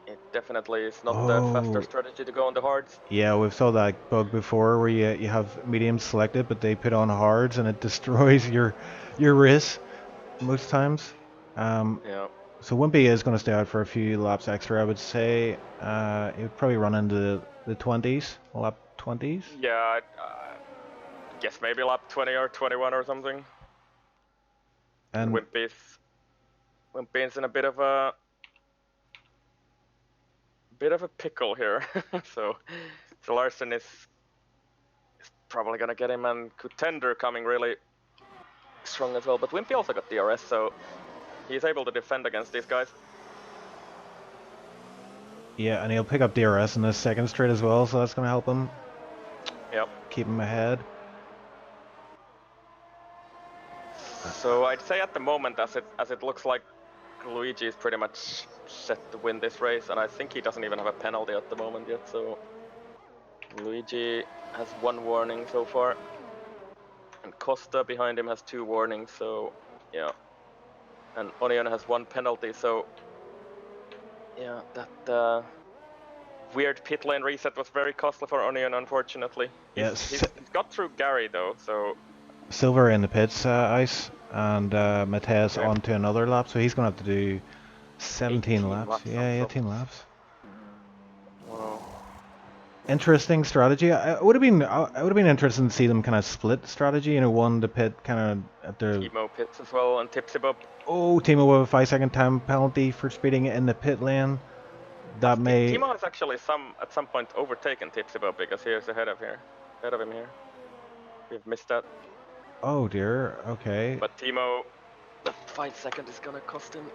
it definitely is not the faster strategy to go on the hards. Yeah, we've saw that bug before where you have mediums selected but they put on hards and it destroys your race most times. Yeah. So Wimpy is going to stay out for a few laps extra, I would say. He would probably run into the 20s, lap 20s. Yeah, I guess maybe lap 20 or 21 or something. And Wimpy's in a bit of a pickle here. So Larsen is probably gonna get him, and Contender coming really strong as well. But Wimpy also got DRS, so he's able to defend against these guys. Yeah, and he'll pick up DRS in the second straight as well, so that's gonna help him. Yep. Keep him ahead. So I'd say at the moment, as it looks like, Luigi is pretty much set to win this race, and I think he doesn't even have a penalty at the moment yet, so Luigi has 1 warning so far, and Costa behind him has 2 warnings, so yeah, and Onion has 1 penalty, so yeah, that weird pit lane reset was very costly for Onion, unfortunately. He's got through Gary though, so... Silver in the pits, Ice, and Matthias onto another lap, so he's going to have to do 17 laps. Yeah, 18 laps. interesting strategy. I would have been interested to see them kind of split strategy. You know, one to pit kind of at the. Thimo pits as well, and TipsyBob. Oh, Timo with a 5-second time penalty for speeding in the pit lane. That may. Thimo has actually at some point overtaken TipsyBob because he is ahead of him here. We've missed that. Oh dear. Okay. But Thimo, the 5 second is gonna cost him.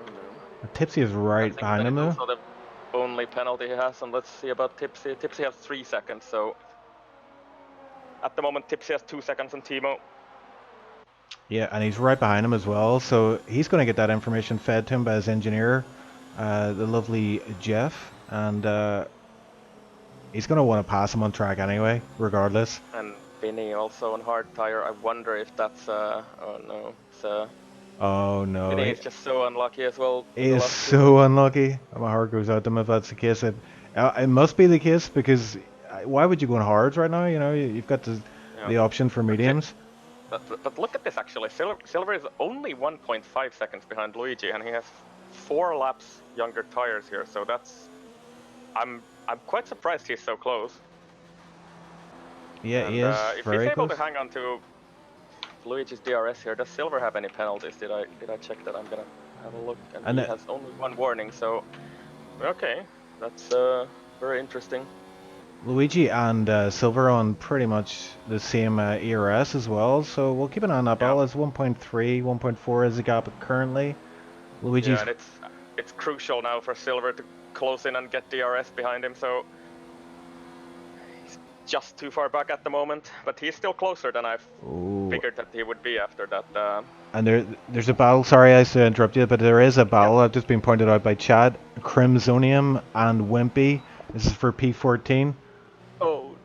Oh no. Tipsy is I right think behind that him is though. also the only penalty he has, and let's see about Tipsy. Tipsy has 3 seconds, so at the moment Tipsy has 2 seconds on Thimo. Yeah, and he's right behind him as well. So he's going to get that information fed to him by his engineer, the lovely Jeff, and he's going to want to pass him on track anyway, regardless. And Vinny also on hard tire. I wonder if that's oh no, it's Oh no, Vinny is just so unlucky as well. he is so unlucky. My heart goes out to him if that's the case. It must be the case because why would you go on hards right now? You know, you've got the option for mediums. But look at this actually. Silver is only 1.5 seconds behind Luigi, and he has 4 laps younger tires here. So that's I'm quite surprised he's so close. Yeah, and, he is if very he's able close. to hang on to Luigi's DRS here, does Silver have any penalties? Did I check that? I'm gonna have a look. And he has only 1 warning. So okay, that's very interesting. Luigi and Silver on pretty much the same ERS as well, so we'll keep an eye on that battle. It's 1.3, 1.4 is the gap currently. Luigi's... Yeah, and it's crucial now for Silver to close in and get DRS behind him, so he's just too far back at the moment, but he's still closer than I figured that he would be after that. And there's a battle, sorry I to interrupt you, but there is a battle that's just been pointed out by Chad. Crimsonium and Wimpy. This is for P14. Oh,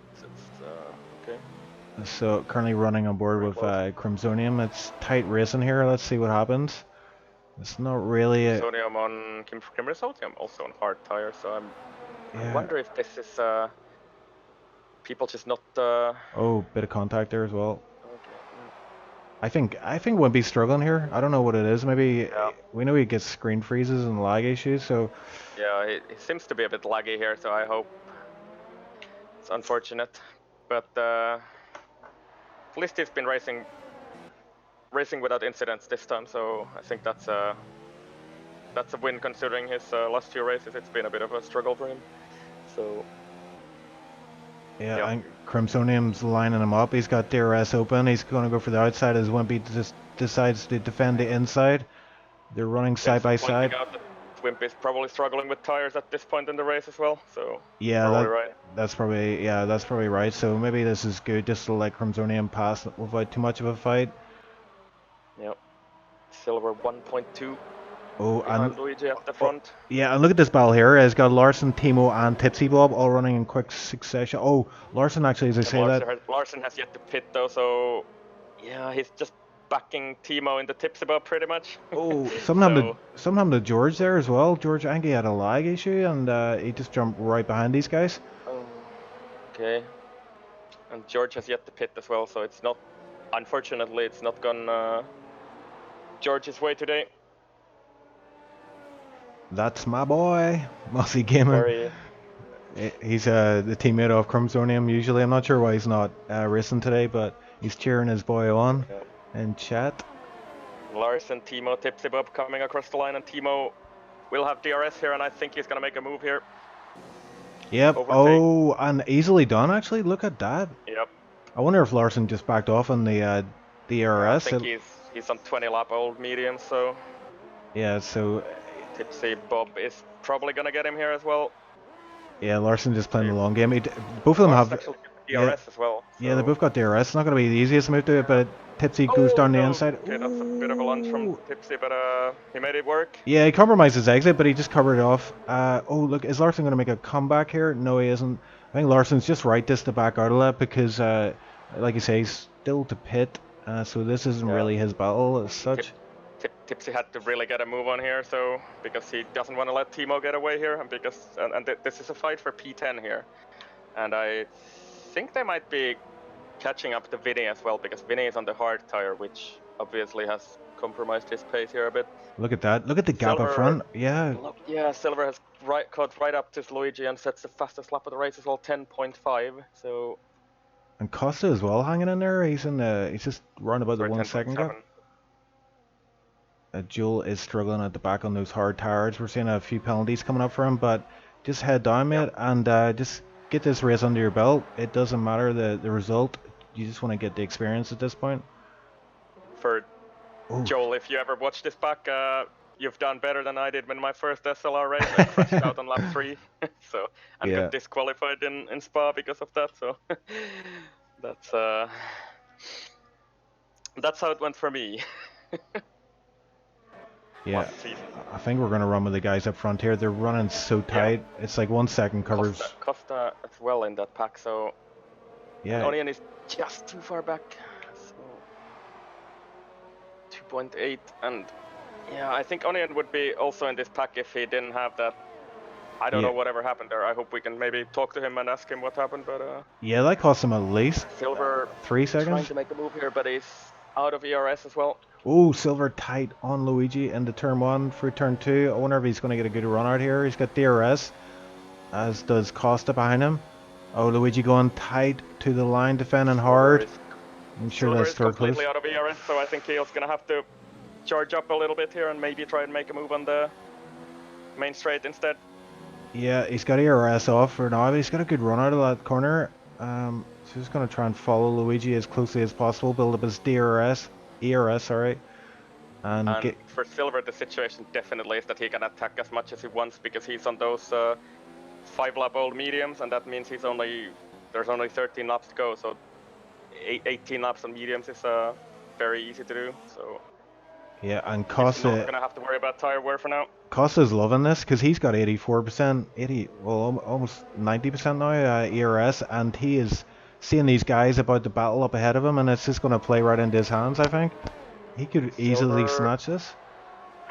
okay. So currently running on board with Crimsonium. It's tight racing here. Let's see what happens. It's not really a... Crimsonium on Crimsonium also on hard tires, so I wonder if this is people just not. Oh, bit of contact there as well. Okay. I think Wimpy's struggling here. I don't know what it is. Maybe we know he gets screen freezes and lag issues. So yeah, it seems to be a bit laggy here. So I hope it's unfortunate, but at least he's been racing without incidents this time. So I think that's a win considering his last 2 races. It's been a bit of a struggle for him. So. Yeah, and Crimsonium's lining him up. He's got DRS open. He's going to go for the outside as Wimpy just decides to defend the inside. They're running side by side. Wimpy's probably struggling with tires at this point in the race as well. So yeah, that's probably right. So maybe this is good just to let Crimsonium pass without too much of a fight. Yep. Silver 1.2. Oh, and Luigi at the front. Yeah, and look at this battle here. It's got Larson, Thimo, and TipsyBob all running in quick succession. Oh, Larson actually, as I say Larson has yet to pit though, so yeah, he's just backing Thimo in the TipsyBob pretty much. Oh, somehow to George there as well. George, I think he had a lag issue, and he just jumped right behind these guys. Oh, okay. And George has yet to pit as well, so it's not. Unfortunately, it's not gone George's way today. That's my boy, Mossy Gamer. He's the teammate of Crimsonium usually. I'm not sure why he's not racing today, but he's cheering his boy on in chat. Larson, Thimo, TipsyBob coming across the line, and Thimo will have DRS here, and I think he's gonna make a move here. Yep. Oh, and easily done actually. Look at that. Yep. I wonder if Larson just backed off on the DRS. I think he's on 20 lap old medium, so. Yeah. So. TipsyBob is probably gonna get him here as well. Yeah, Larson just playing the long game. Both of them have DRS as well. So. Yeah, they both got DRS. It's not going to be the easiest move to it, but Tipsy goes down the inside. Okay, that's a bit of a lunge from Tipsy, but he made it work. Yeah, he compromised his exit, but he just covered it off. Oh, look, is Larson going to make a comeback here? No, he isn't. I think Larson's just right just to back out of that because, like you say, he's still to pit, so this isn't really his battle as such. Tipsy had to really get a move on here, so because he doesn't want to let Thimo get away here, and this is a fight for P10 here, and I think they might be catching up to Vinny as well, because Vinny is on the hard tire, which obviously has compromised his pace here a bit. Look at that! Look at the gap up front. Yeah. Yeah, Silver has caught right up to Luigi and sets the fastest lap of the race as well, 10.5. So And Costa as well hanging in there. He's just round about the sorry, 1 second gap. 10.7. Joel is struggling at the back on those hard tires. We're seeing a few penalties coming up for him, but just head down, mate, and just get this race under your belt. It doesn't matter the result. You just want to get the experience at this point. For Ooh. Joel, if you ever watch this back, you've done better than I did in my first SLR race. I crashed out on lap 3, so and Yeah. got disqualified in Spa because of that. So that's how it went for me. Yeah, Last season. I think we're going to run with the guys up front here. They're running so tight. It's like 1 second covers. Costa as well in that pack, so Yeah. Onion is just too far back. So 2.8, and yeah, I think Onion would be also in this pack if he didn't have that. I don't know whatever happened there. I hope we can maybe talk to him and ask him what happened, but Yeah, that cost him at least Silver 3 trying seconds. to make a move here, but he's out of ERS as well. Oh, Silver tight on Luigi into turn 1 through turn 2. I wonder if he's going to get a good run out here. He's got DRS, as does Costa behind him. Oh, Luigi going tight to the line, defending hard. I'm sure Silver that's is third place. completely out of ERS, so I think he's going to have to charge up a little bit here and maybe try and make a move on the main straight instead. Yeah, he's got ERS off for now, but he's got a good run out of that corner. So he's going to try and follow Luigi as closely as possible, build up his ERS, sorry. And for Silver, the situation definitely is that he can attack as much as he wants because he's on those 5-lap old mediums, and that means there's only 13 laps to go. So 18 laps on mediums is very easy to do. So yeah, and he's Costa. not gonna have to worry about tire wear for now. Costa's loving this because he's got 84%, almost 90% now ERS, and he is seeing these guys about to battle up ahead of him, and it's just going to play right into his hands. I think he could easily snatch this.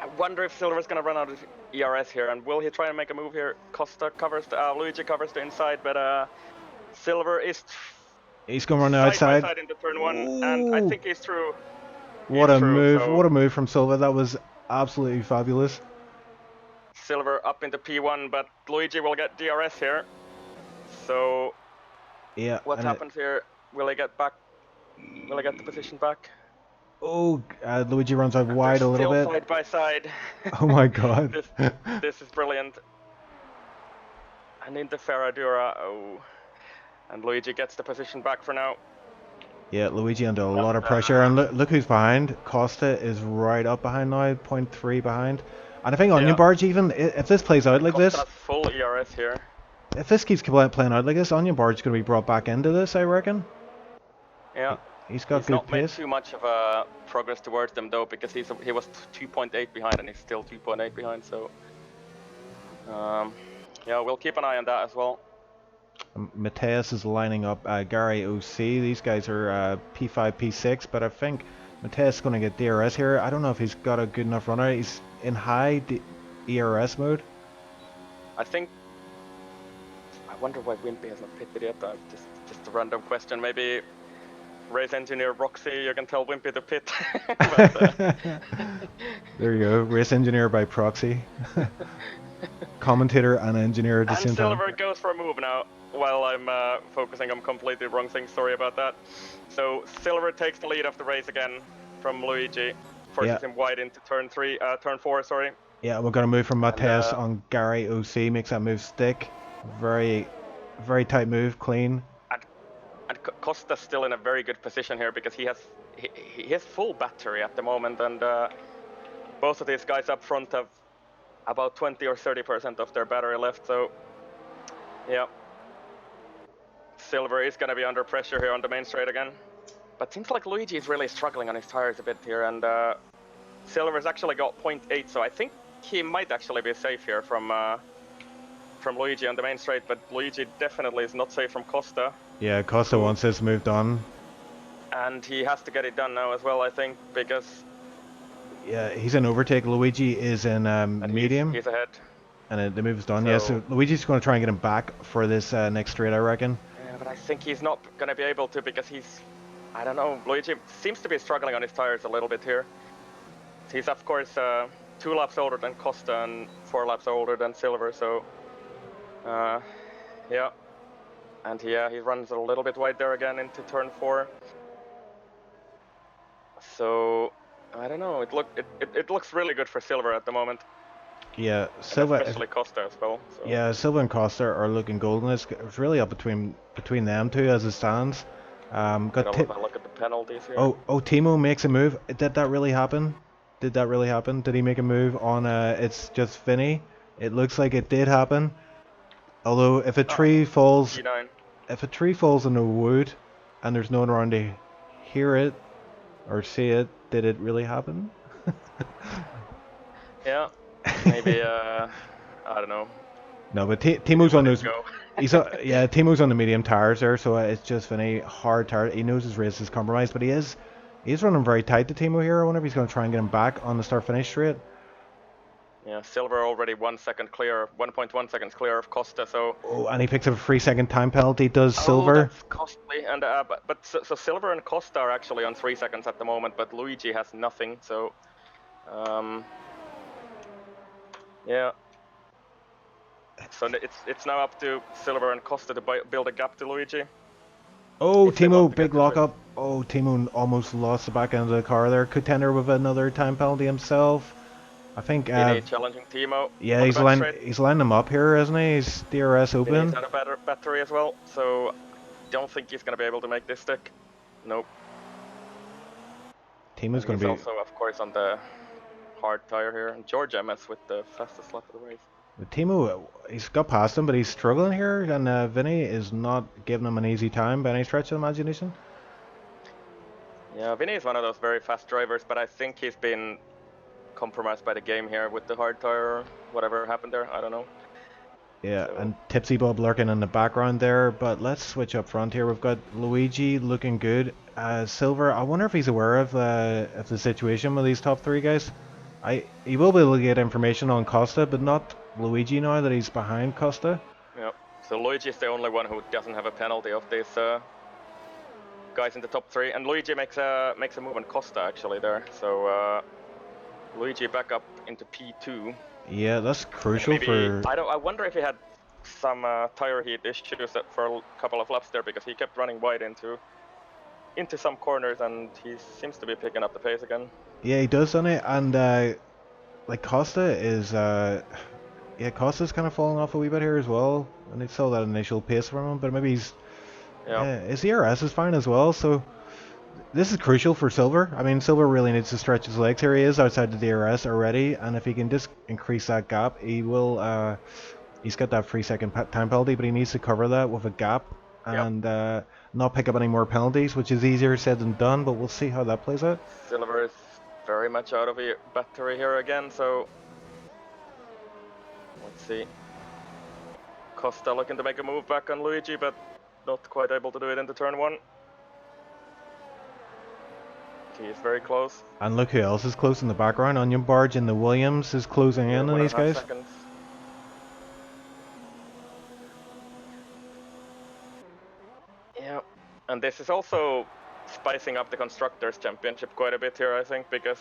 I wonder if Silver's gonna run out of ERS here, and will he try and make a move here? Costa covers Luigi covers the inside, but Silver is. He's going to run the outside. By side into turn 1, and I think he's through. What a move! What a move from Silver. That was absolutely fabulous. Silver up into P1, but Luigi will get DRS here. So yeah, what happens here? Will he get back? Will he get the position back? Oh, Luigi runs out wide a little bit. Side by side. Oh my god. This is brilliant. And into Ferradura. Oh, and Luigi gets the position back for now. Yeah, Luigi under a lot of pressure, and look who's behind. Costa is right up behind now, 0.3 behind. And I think Onion Barge, even if this plays out like this, full ERS here. If this keeps playing out like this, Onion Barge going to be brought back into this, I reckon. Yeah. He's got good not pace. Made too much of a progress towards them though, because he was 2.8 behind and he's still 2.8 behind. So yeah, we'll keep an eye on that as well. Mateus is lining up Gary OC. These guys are P5, P6, but I think Mateus is going to get DRS here. I don't know if he's got a good enough runner. He's in high ERS mode. I wonder why Wimpy has not pitted yet. Just a random question. Maybe race engineer Roxy, you can tell Wimpy to pit. But, there you go. Race engineer by proxy. Commentator and engineer at the same time. Silver goes for a move now. While I'm focusing on completely wrong things, sorry about that. So Silver takes the lead of the race again from Luigi, forces him wide into turn 4, sorry. Yeah, we're gonna move from Mateus on Gary OC, makes that move stick. Very, very tight move, clean. And Costa's still in a very good position here because he has full battery at the moment, and both of these guys up front have about 20 or 30% of their battery left. So yeah. Silver is going to be under pressure here on the main straight again. But seems like Luigi is really struggling on his tires a bit here, and Silver's actually got 0.8, so I think he might actually be safe here from Luigi on the main straight, but Luigi definitely is not safe from Costa. Yeah, Costa wants this moved on. And he has to get it done now as well, I think, because... Yeah, he's in overtake. Luigi is in medium. He's ahead. And the move is done. So Luigi's going to try and get him back for this next straight, I reckon. Yeah, but I think he's not going to be able to because he's... I don't know, Luigi seems to be struggling on his tires a little bit here. He's of course 2 laps older than Costa and 4 laps older than Silver, so yeah. And yeah, he runs a little bit wide there again into turn 4. So I don't know. It looks really good for Silver at the moment. Yeah, And Silva. especially Costa as well. So. Yeah, Silva and Costa are looking golden. It's really up between them two as it stands. Got Have a look at the penalties here. Oh, Thimo makes a move. Did that really happen? Did that really happen? Did he make a move on? It's just Vinny. It looks like it did happen. Although if a tree falls, P9. if a tree falls in the wood, and there's no one around to hear it or see it, did it really happen? Yeah, maybe. I don't know. No, but Timo's on those. Go. Yeah, Timo's on the medium tires there, so it's just Vinny hard tire. He knows his race is compromised, but he's running very tight to Timo here. I wonder if he's going to try and get him back on the start-finish straight. Yeah, Silver already 1 second clear, 1.1 seconds clear of Costa. So. Oh, and he picks up a 3-second time penalty. Does Silver? That's costly. And so Silver and Costa are actually on 3 seconds at the moment, but Luigi has nothing. So. Yeah. So it's now up to Silver and Costa to build a gap to Luigi. Oh, Thimo, big lockup. Oh, Thimo almost lost the back end of the car there. Contender with another time penalty himself. I think. Vinny challenging Timo. Yeah, he's lining him up here, isn't he? He's DRS open. He's had a better battery as well, so don't think he's gonna be able to make this stick. Nope. Timo's gonna be also, of course, on the hard tire here. And George MS with the fastest lap of the race. Thimo, he's got past him, but he's struggling here, and Vinny is not giving him an easy time by any stretch of imagination. Yeah, Vinny is one of those very fast drivers, but I think he's been compromised by the game here with the hard tire or whatever happened there. I don't know. Yeah, so. And TipsyBob lurking in the background there, but let's switch up front here. We've got Luigi looking good. Silver, I wonder if he's aware of the situation with these top 3 guys. He will be able to get information on Costa, but not Luigi now that he's behind Costa. Yep. So Luigi is the only one who doesn't have a penalty of these guys in the top 3, and Luigi makes a move on Costa actually there. So Luigi back up into P2. Yeah, that's crucial for. I wonder if he had some tire heat issues for a couple of laps there, because he kept running wide into some corners, and he seems to be picking up the pace again. Yeah, he does, doesn't he? And like Costa is, Costa's kind of falling off a wee bit here as well. And they saw that initial pace from him, but maybe he's, his ERS is fine as well. So this is crucial for Silver. I mean, Silver really needs to stretch his legs. Here he is outside the DRS already, and if he can just increase that gap, he will. He's got that 3-second time penalty, but he needs to cover that with a gap and not pick up any more penalties, which is easier said than done. But we'll see how that plays out. Silver is very much out of the battery here again, so let's see. Costa looking to make a move back on Luigi, but not quite able to do it into turn 1. He is very close. And look who else is close in the background. Onion Barge and the Williams is closing in on these guys. Seconds. Yeah, and this is also spicing up the Constructors' Championship quite a bit here, I think, because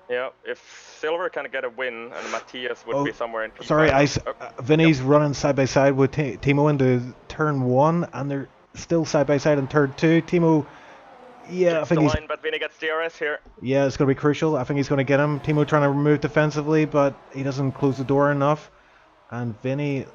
if Silver can get a win and Matthias would be somewhere in P5. Sorry, Vinny's running side by side with Thimo into turn 1, and they're still side by side in turn 2. Thimo, I think he's. Line, but Vinny gets DRS here. Yeah, it's going to be crucial. I think he's going to get him. Thimo trying to move defensively, but he doesn't close the door enough. And Vinny,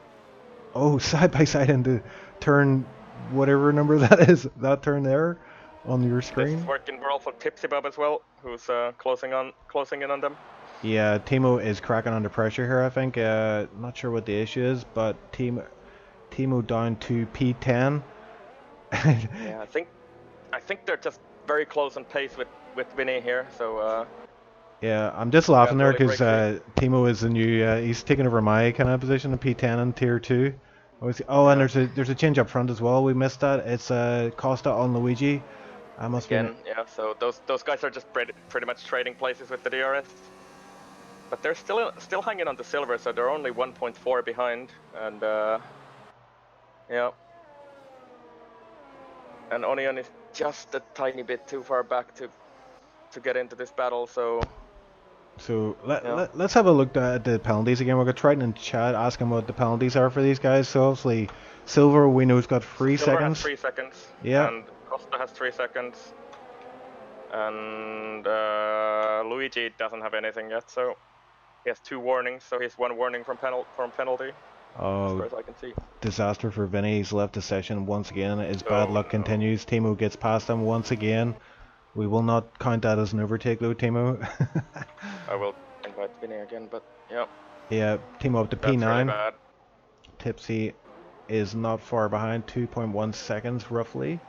side by side into turn, whatever number that is, that turn there on your screen. This is working well for TipsyBob as well, who's closing in on them. Yeah, Thimo is cracking under pressure here, I think. Not sure what the issue is, but Thimo down to P10. Yeah, I think they're just very close on pace with Vinny here, so yeah, I'm just laughing there because Thimo is the new, he's taking over my kind of position in P10 and Tier 2. And there's a change up front as well, we missed that. It's Costa on Luigi. So those guys are just pretty much trading places with the DRS. But they're still hanging on to Silver, so they're only 1.4 behind, and and Onion is just a tiny bit too far back to get into this battle, so So Yeah. let's have a look at the penalties again. We're going to try it in chat, ask him what the penalties are for these guys. So obviously, Silver we know has got So 3 Silver has seconds. 3 seconds, Yeah. and Costa has 3 seconds, and Luigi doesn't have anything yet, so he has 2 warnings, so he's 1 warning from penalty, as Oh, far as I can see. disaster for Vinny. He's left the session once again. His bad Oh, luck no. continues. Timo gets past him once again. We will not count that as an overtake though, Timo. I will invite Vinny again, but yeah, Yeah, Timo up to that's really P9. bad. Tipsy is not far behind, 2.1 seconds roughly.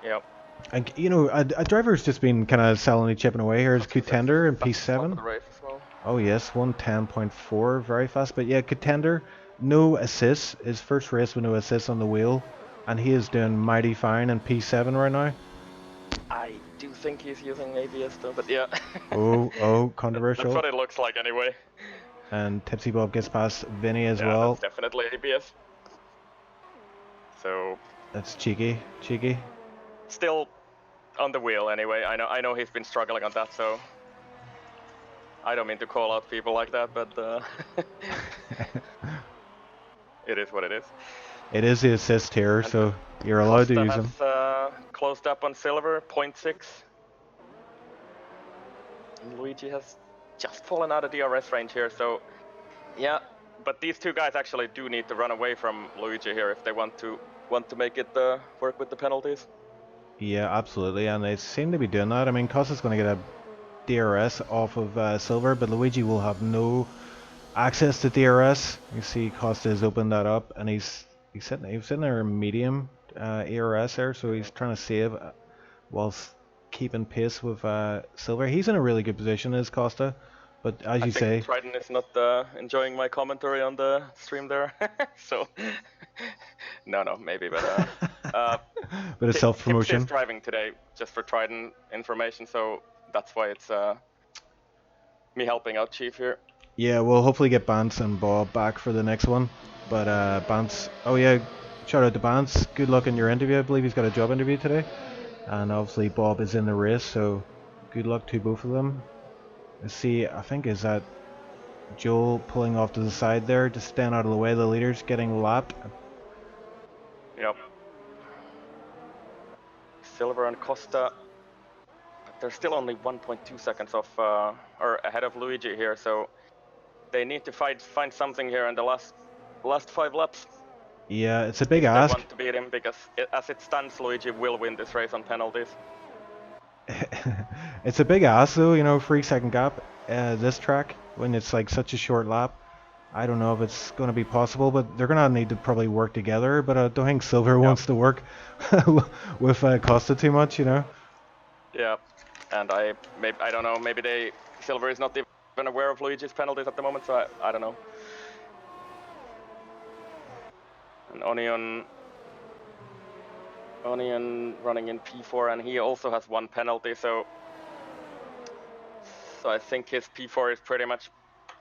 Yep. And you know, a driver's just been kind of silently chipping away. Here's Costa's Contender in fastest lap of P7. the race as well. Oh yes, 110.4, very fast. But yeah, Contender, no assists. His first race with no assists on the wheel, and he is doing mighty fine in P7 right now. I do think he's using ABS though, but yeah. Oh, That's controversial. what it looks like anyway. And TipsyBob gets past Vinny as Yeah, well. that's definitely ABS. So That's cheeky. still on the wheel anyway. I know he's been struggling on that, so I don't mean to call out people like that, but it is what it is. It is the assist here, And so you're allowed to use Costa them. has closed up on Silver, 0.6. And Luigi has just fallen out of DRS range here, so yeah. But these 2 guys actually do need to run away from Luigi here if they want to make it work with the penalties. Yeah, absolutely, and they seem to be doing that. I mean, Costa's going to get a DRS off of Silver, but Luigi will have no access to DRS. You see Costa has opened that up, and he's sitting there in medium ERS there, so he's trying to save whilst keeping pace with Silver. He's in a really good position as Costa, but as I you think say, Triton is not enjoying my commentary on the stream there, so no, maybe, but bit of self-promotion. Tips is driving today, just for Triton information, so that's why it's me helping out Chief here. Yeah, we'll hopefully get Bance and Bob back for the next one. But Bance, oh yeah, shout out to Bance. Good luck in your interview. I believe he's got a job interview today. And obviously Bob is in the race, so good luck to both of them. Let's see, I think is that Joel pulling off to the side there, just staying out of the way. The leader's getting lapped. Yep. Silver and Costa, they're still only 1.2 seconds off, or ahead of Luigi here, so they need to find something here in the last 5 laps. Yeah, it's a big If ask. they want to beat him, because as it stands, Luigi will win this race on penalties. It's a big ask though, you know, 3 second gap this track when it's like such a short lap. I don't know if it's going to be possible, but they're going to need to probably work together. But I don't think Silver wants to work with Costa too much, you know. Yeah, and I don't know. Maybe Silver is not even aware of Luigi's penalties at the moment, so I don't know. And Onion running in P4, and he also has 1 penalty, so I think his P4 is pretty much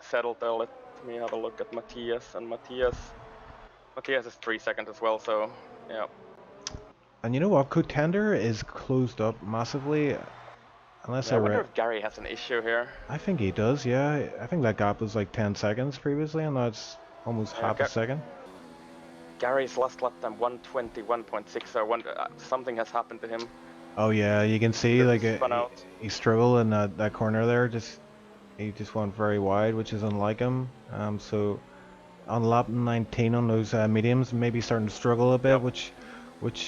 settled there. Let me have a look at Matthias, and Matthias is 3 seconds as well, so yeah. And you know what? Contender is closed up massively. Unless I wonder if Gary has an issue here. I think he does, yeah. I think that gap was like 10 seconds previously, and now it's almost half a second. Gary's last lap time 1:21.6, so something has happened to him. Oh yeah, you can see like out. he struggled in that corner there. He just went very wide, which is unlike him. So on lap 19 on those mediums, maybe starting to struggle a bit, which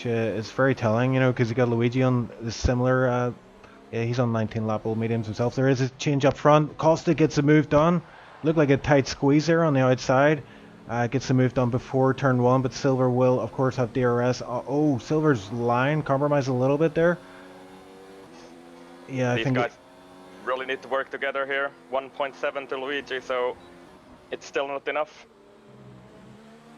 is very telling, you know, because you got Luigi on the similar. Yeah, he's on 19 lap old mediums himself. There is a change up front. Costa gets the move done. Looked like a tight squeeze there on the outside. Gets the move done before turn 1, but Silver will, of course, have DRS. Oh, Silver's line compromised a little bit there. Yeah, These guys really need to work together here. 1.7 to Luigi, so it's still not enough.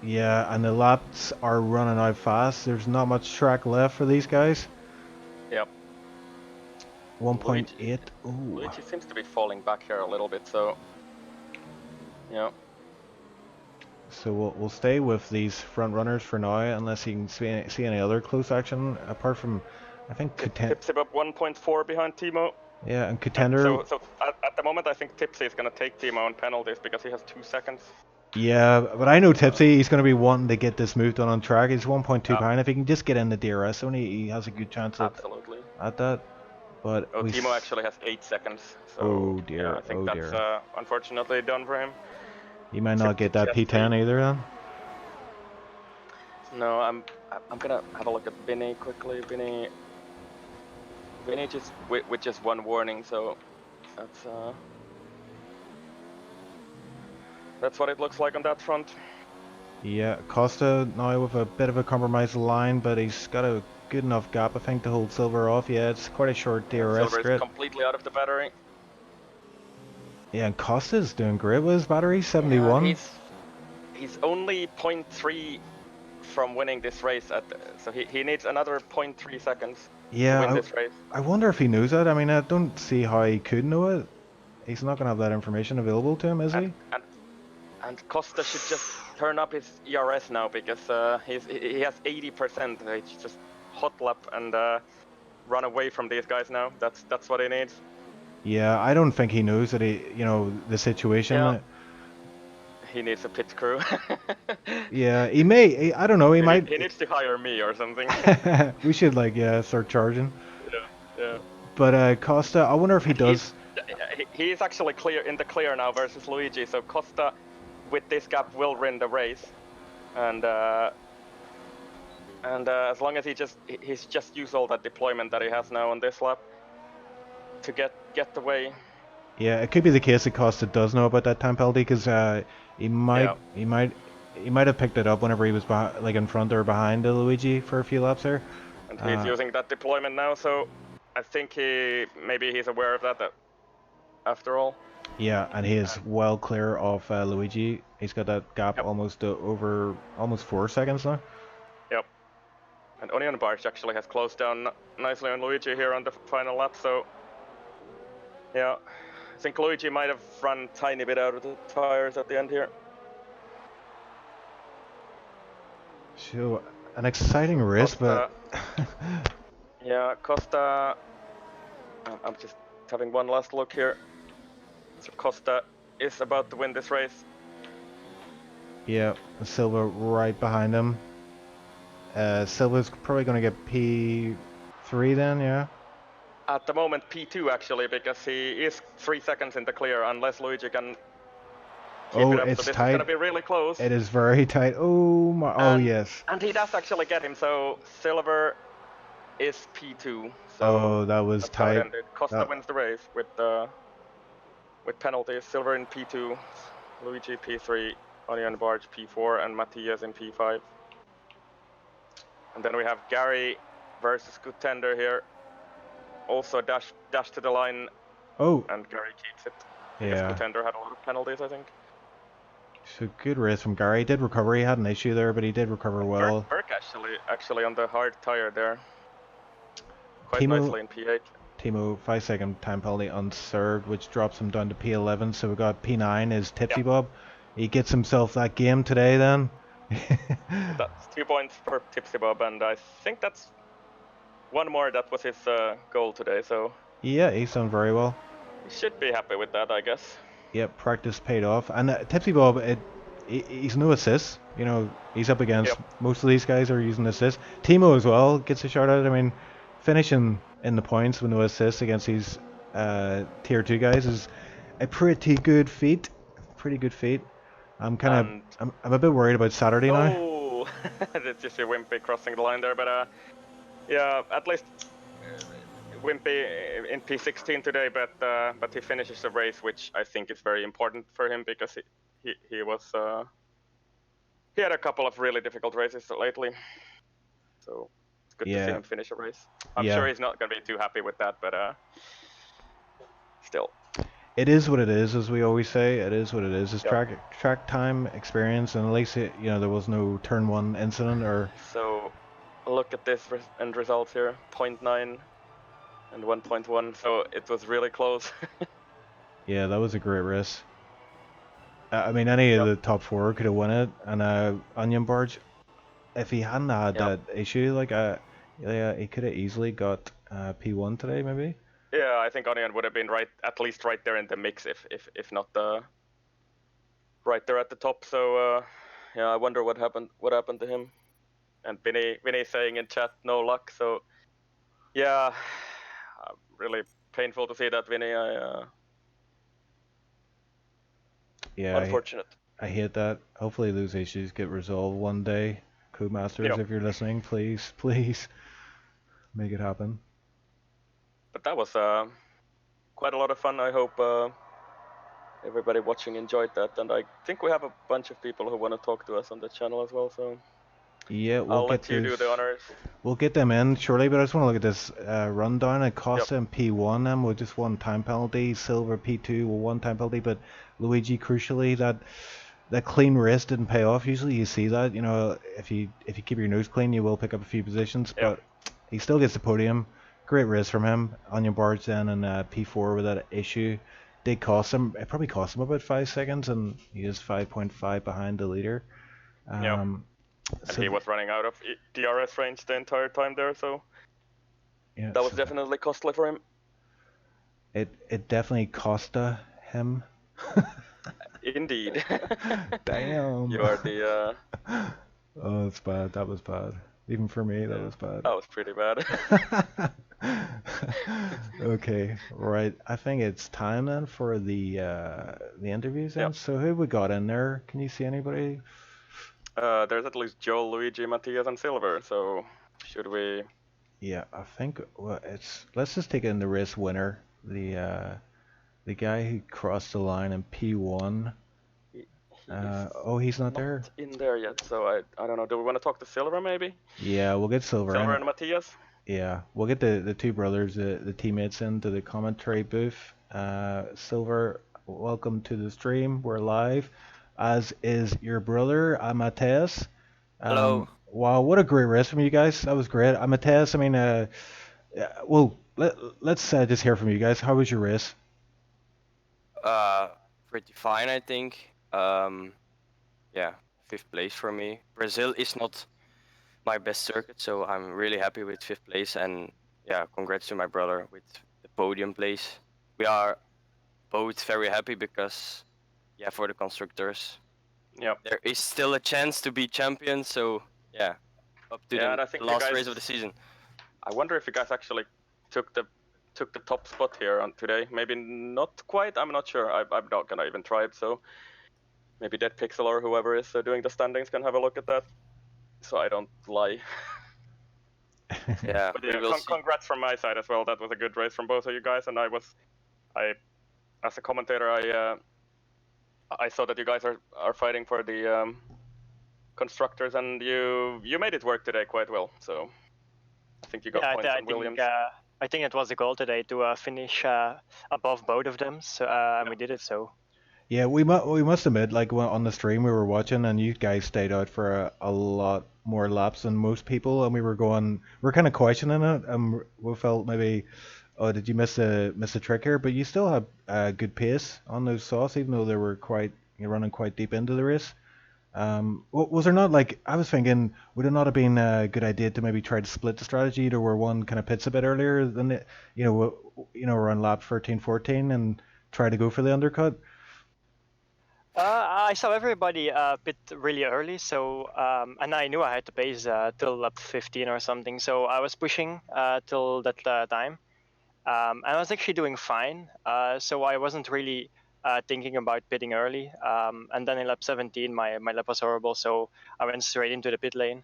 Yeah, and the laps are running out fast. There's not much track left for these guys. Yep. 1.8. Luigi seems to be falling back here a little bit, so yeah. So we'll stay with these front runners for now, unless you can see any other close action apart from, I think, TipsyBob 1.4 behind Thimo. Yeah, and Contender. So at the moment, I think Tipsy is gonna take Thimo on penalties because he has 2 seconds. Yeah, but I know Tipsy, he's going to be wanting to get this move done on track. He's 1.2 Yeah. pound. If he can just get in the DRS zone, he has a good chance Absolutely. at that. But Oh, Thimo actually has 8 seconds. So Oh dear, yeah, I think oh that's dear. unfortunately done for him. He might not get that P10 either then. No, I'm gonna have a look at Vinny quickly. Vinny just with just 1 warning, so that's what it looks like on that front. Yeah, Costa now with a bit of a compromised line, but he's got a good enough gap, I think, to hold Silver off. Yeah, it's quite a short DRS Silver is grid. completely out of the battery. Yeah, and Costa's doing great with his battery, 71. Yeah, he's only 0.3 from winning this race, so he needs another 0.3 seconds to win this race. I wonder if he knows that. I mean, I don't see how he could know it. He's not going to have that information available to him, is he? And Costa should just turn up his ERS now because he has 80%. He's just hot lap and run away from these guys now. That's what he needs. Yeah, I don't think he knows that the situation. Yeah. He needs a pit crew. Yeah, he may. I don't know. He might. He needs to hire me or something. We should start charging. Yeah. But Costa, I wonder if he does. He's actually in the clear now versus Luigi. So Costa, with this gap, will win the race, and as long as he's just used all that deployment that he has now on this lap to get the way. Yeah, it could be the case that Costa does know about that time penalty because he might have picked it up whenever he was in front or behind Luigi for a few laps there. And he's using that deployment now, so I think maybe he's aware of that after all. Yeah, and he is well clear of Luigi. He's got that gap almost 4 seconds now. Yep. And Onion Barge actually has closed down nicely on Luigi here on the final lap, so yeah. I think Luigi might have run a tiny bit out of the tires at the end here. So, an exciting race, Costa, but... yeah, Costa... I'm just having one last look here. So Costa is about to win this race. Yeah, Silva right behind him. Silva's probably going to get P3 then, yeah? At the moment P2 actually, because he is 3 seconds in the clear unless Luigi can keep it up. It's so this tight. is gonna be really close. It is very tight. Oh my! Oh yes. And he does actually get him. So Silver is P2. So oh, that was tight. Costa wins the race with penalties. Silver in P2, Luigi P3, Onion Barge P4, and Matthias in P5. And then we have Gary versus Contender here. Also dash to the line. Oh. And Gary keeps it. Yeah. Because Contender had a lot of penalties, I think. So good race from Gary. He did recover. He had an issue there, but he did recover well. Burke actually on the hard tire there. Quite nicely in P8. Thimo, 5-second time penalty unserved, which drops him down to P11. So we got P9 is TipsyBob. He gets himself that game today then. That's 2 points for TipsyBob, and I think that's one more. That was his goal today, so... Yeah, he's done very well. He should be happy with that, I guess. Yep, practice paid off. And TipsyBob, he's no assists. You know, he's up against most of these guys are using assists. Thimo as well gets a shout out. I mean, finishing in the points with no assists against these tier 2 guys is a pretty good feat. I'm a bit worried about Saturday now. Oh, that's just a Wimpy crossing the line there, but yeah, at least Wimpy in P16 today, but he finishes the race, which I think is very important for him because he had a couple of really difficult races lately, so it's good to see him finish a race. I'm sure he's not going to be too happy with that, but still. It is what it is, as we always say. It is what it is. It's track time experience, and at least there was no turn 1 incident or. So, look at this end results here: 0.9 and 1.1. So it was really close. Yeah, that was a great race. I mean, any of the top 4 could have won it, and Onion Barge, if he hadn't had that issue, he could have easily got P1 today, maybe. Yeah, I think Onion would have been at least right there in the mix, if not right there at the top. So yeah, I wonder what happened to him. And Vinny saying in chat, no luck. So yeah, really painful to see that, Vinny. Yeah, Unfortunate. I hate that. Hopefully those issues get resolved one day. Codemasters, Yep. if you're listening, please make it happen. But that was quite a lot of fun. I hope everybody watching enjoyed that, and I think we have a bunch of people who want to talk to us on the channel as well. So Yeah, I'll let you do the honors. We'll get them in shortly, but I just want to look at this rundown. It cost them P1 with just one time penalty. Silver P2 with one time penalty, but Luigi, crucially, that clean race didn't pay off. Usually you see that, you know, if you keep your nose clean, you will pick up a few positions, but he still gets the podium. Great race from him. Onion Barge then and P4 with that issue. It probably cost him about 5 seconds, and he is 5.5 behind the leader. And he was running out of DRS range the entire time there, so yeah, that was definitely costly for him. It definitely cost him. Indeed. Damn. You are the. Oh, it's bad. That was bad. Even for me, that was bad. That was pretty bad. Okay, right. I think it's time then for the interviews then. So who we got in there? Can you see anybody? There's at least Joel, Luigi, Matthias, and Silver. So should we? Yeah, I think let's just take in the race winner, the guy who crossed the line in P1. He's not there in there yet. So I don't know. Do we want to talk to Silver maybe? Yeah, we'll get Silver. Silver and Matthias. Yeah, we'll get the two brothers, the teammates into the commentary booth. Silver, welcome to the stream. We're live, as is your brother, Matthias. Hello. Wow, what a great race from you guys. That was great. Matthias, I mean, let's just hear from you guys. How was your race? Pretty fine, I think. Yeah, 5th place for me. Brazil is not my best circuit, so I'm really happy with 5th place, and yeah, congrats to my brother with the podium place. We are both very happy because, yeah, for the constructors, there is still a chance to be champions. So yeah, up to the last race of the season. I wonder if you guys actually took the top spot here on today. Maybe not quite. I'm not sure. I'm not gonna even try it. So maybe Dead Pixel or whoever is doing the standings can have a look at that, so I don't lie. Yeah, but yeah, congrats from my side as well. That was a good race from both of you guys, and I as a commentator, I saw that you guys are fighting for the constructors, and you made it work today quite well. So I think you got points on Williams. I think it was the goal today to finish above both of them, so, and we did it. So. Yeah, we must admit, like on the stream we were watching, and you guys stayed out for a lot more laps than most people, and we're kind of questioning it, and we felt maybe, oh, did you miss a trick here? But you still have a good pace on those softs, even though they were you're running quite deep into the race. Was there not, like, I was thinking, would it not have been a good idea to maybe try to split the strategy to where one kind of pits a bit earlier than we're on lap 13, 14 and try to go for the undercut? I saw everybody pit really early, so and I knew I had to pace till lap 15 or something, so I was pushing till that time. And I was actually doing fine, so I wasn't really thinking about pitting early. And then in lap 17, my lap was horrible, so I went straight into the pit lane.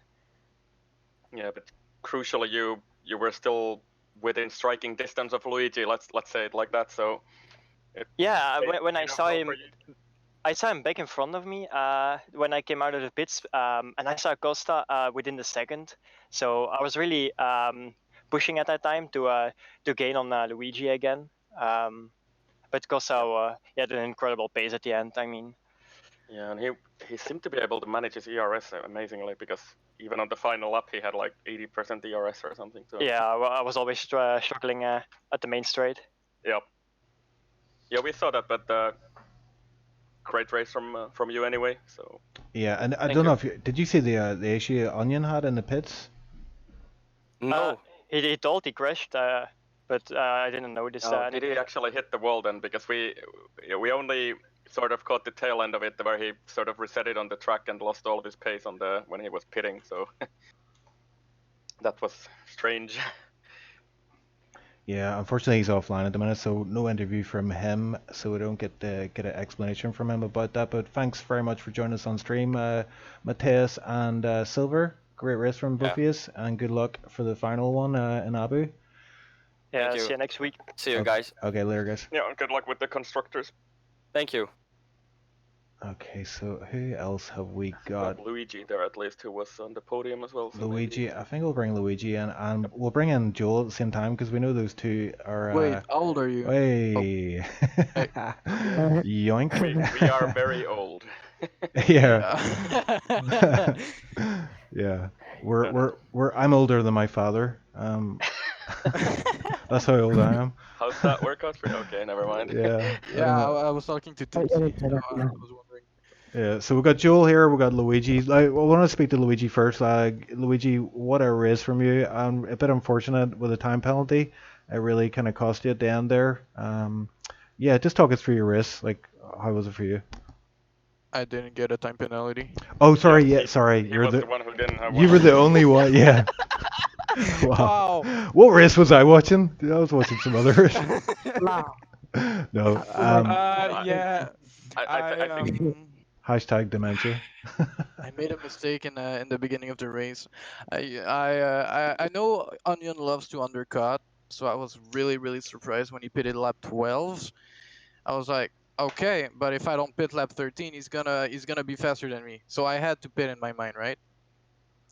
Yeah, but crucially, you were still within striking distance of Luigi. Let's say it like that. So. When I saw him. I saw him back in front of me when I came out of the pits, and I saw Costa within the second. So I was really pushing at that time to gain on Luigi again. But Costa had an incredible pace at the end. I mean. Yeah, and he seemed to be able to manage his ERS amazingly, because even on the final lap he had like 80% ERS or something. So. Yeah, I was always struggling at the main straight. Yep. Yeah, we saw that, but. Great race from you anyway. So yeah, and I don't know if did you see the issue Onion had in the pits? No, he told he crashed, but but I didn't notice Oh, that. did he actually hit the wall then? Because we only sort of caught the tail end of it, where he sort of reset it on the track and lost all of his pace on the when he was pitting. So that was strange. Yeah, unfortunately he's offline at the minute, so no interview from him, so we don't get an explanation from him about that. But thanks very much for joining us on stream, Mateus and Silver. Great race from both of you, and good luck for the final one in Abu. Yeah, Thank you. see you next week. See you guys. Okay, later, guys. Yeah, and good luck with the constructors. Thank you. Okay, so who else have we Got got? Luigi there at least, who was on the podium as well. So Luigi, maybe... I think we'll bring Luigi in, and we'll bring in Joel at the same time because we know those two are. Wait, how old are you? Hey, yoink. we are very old. Yeah. Yeah. We're I'm older than my father. That's how old I am. How's that work out for you? Okay, never mind. Yeah. Yeah, I was talking to Tipsy. I was wondering. Yeah, so we got Joel here, we got Luigi. I want to speak to Luigi first. Luigi, what a race from you. A bit unfortunate with the time penalty. It really kind of cost you at the end there. Yeah, just talk us through your race. Like, how was it for you? I didn't get a time penalty. Oh, sorry. Yeah, sorry. He was the one who didn't have one. You were the only one. Yeah. Wow. Wow. What race was I watching? I was watching some other race. No. Yeah. I think Hashtag dementia. I made a mistake in the beginning of the race. I know Onion loves to undercut, so I was really surprised when he pitted lap 12. I was like, okay, but if I don't pit lap 13, he's gonna be faster than me. So I had to pit in my mind, right?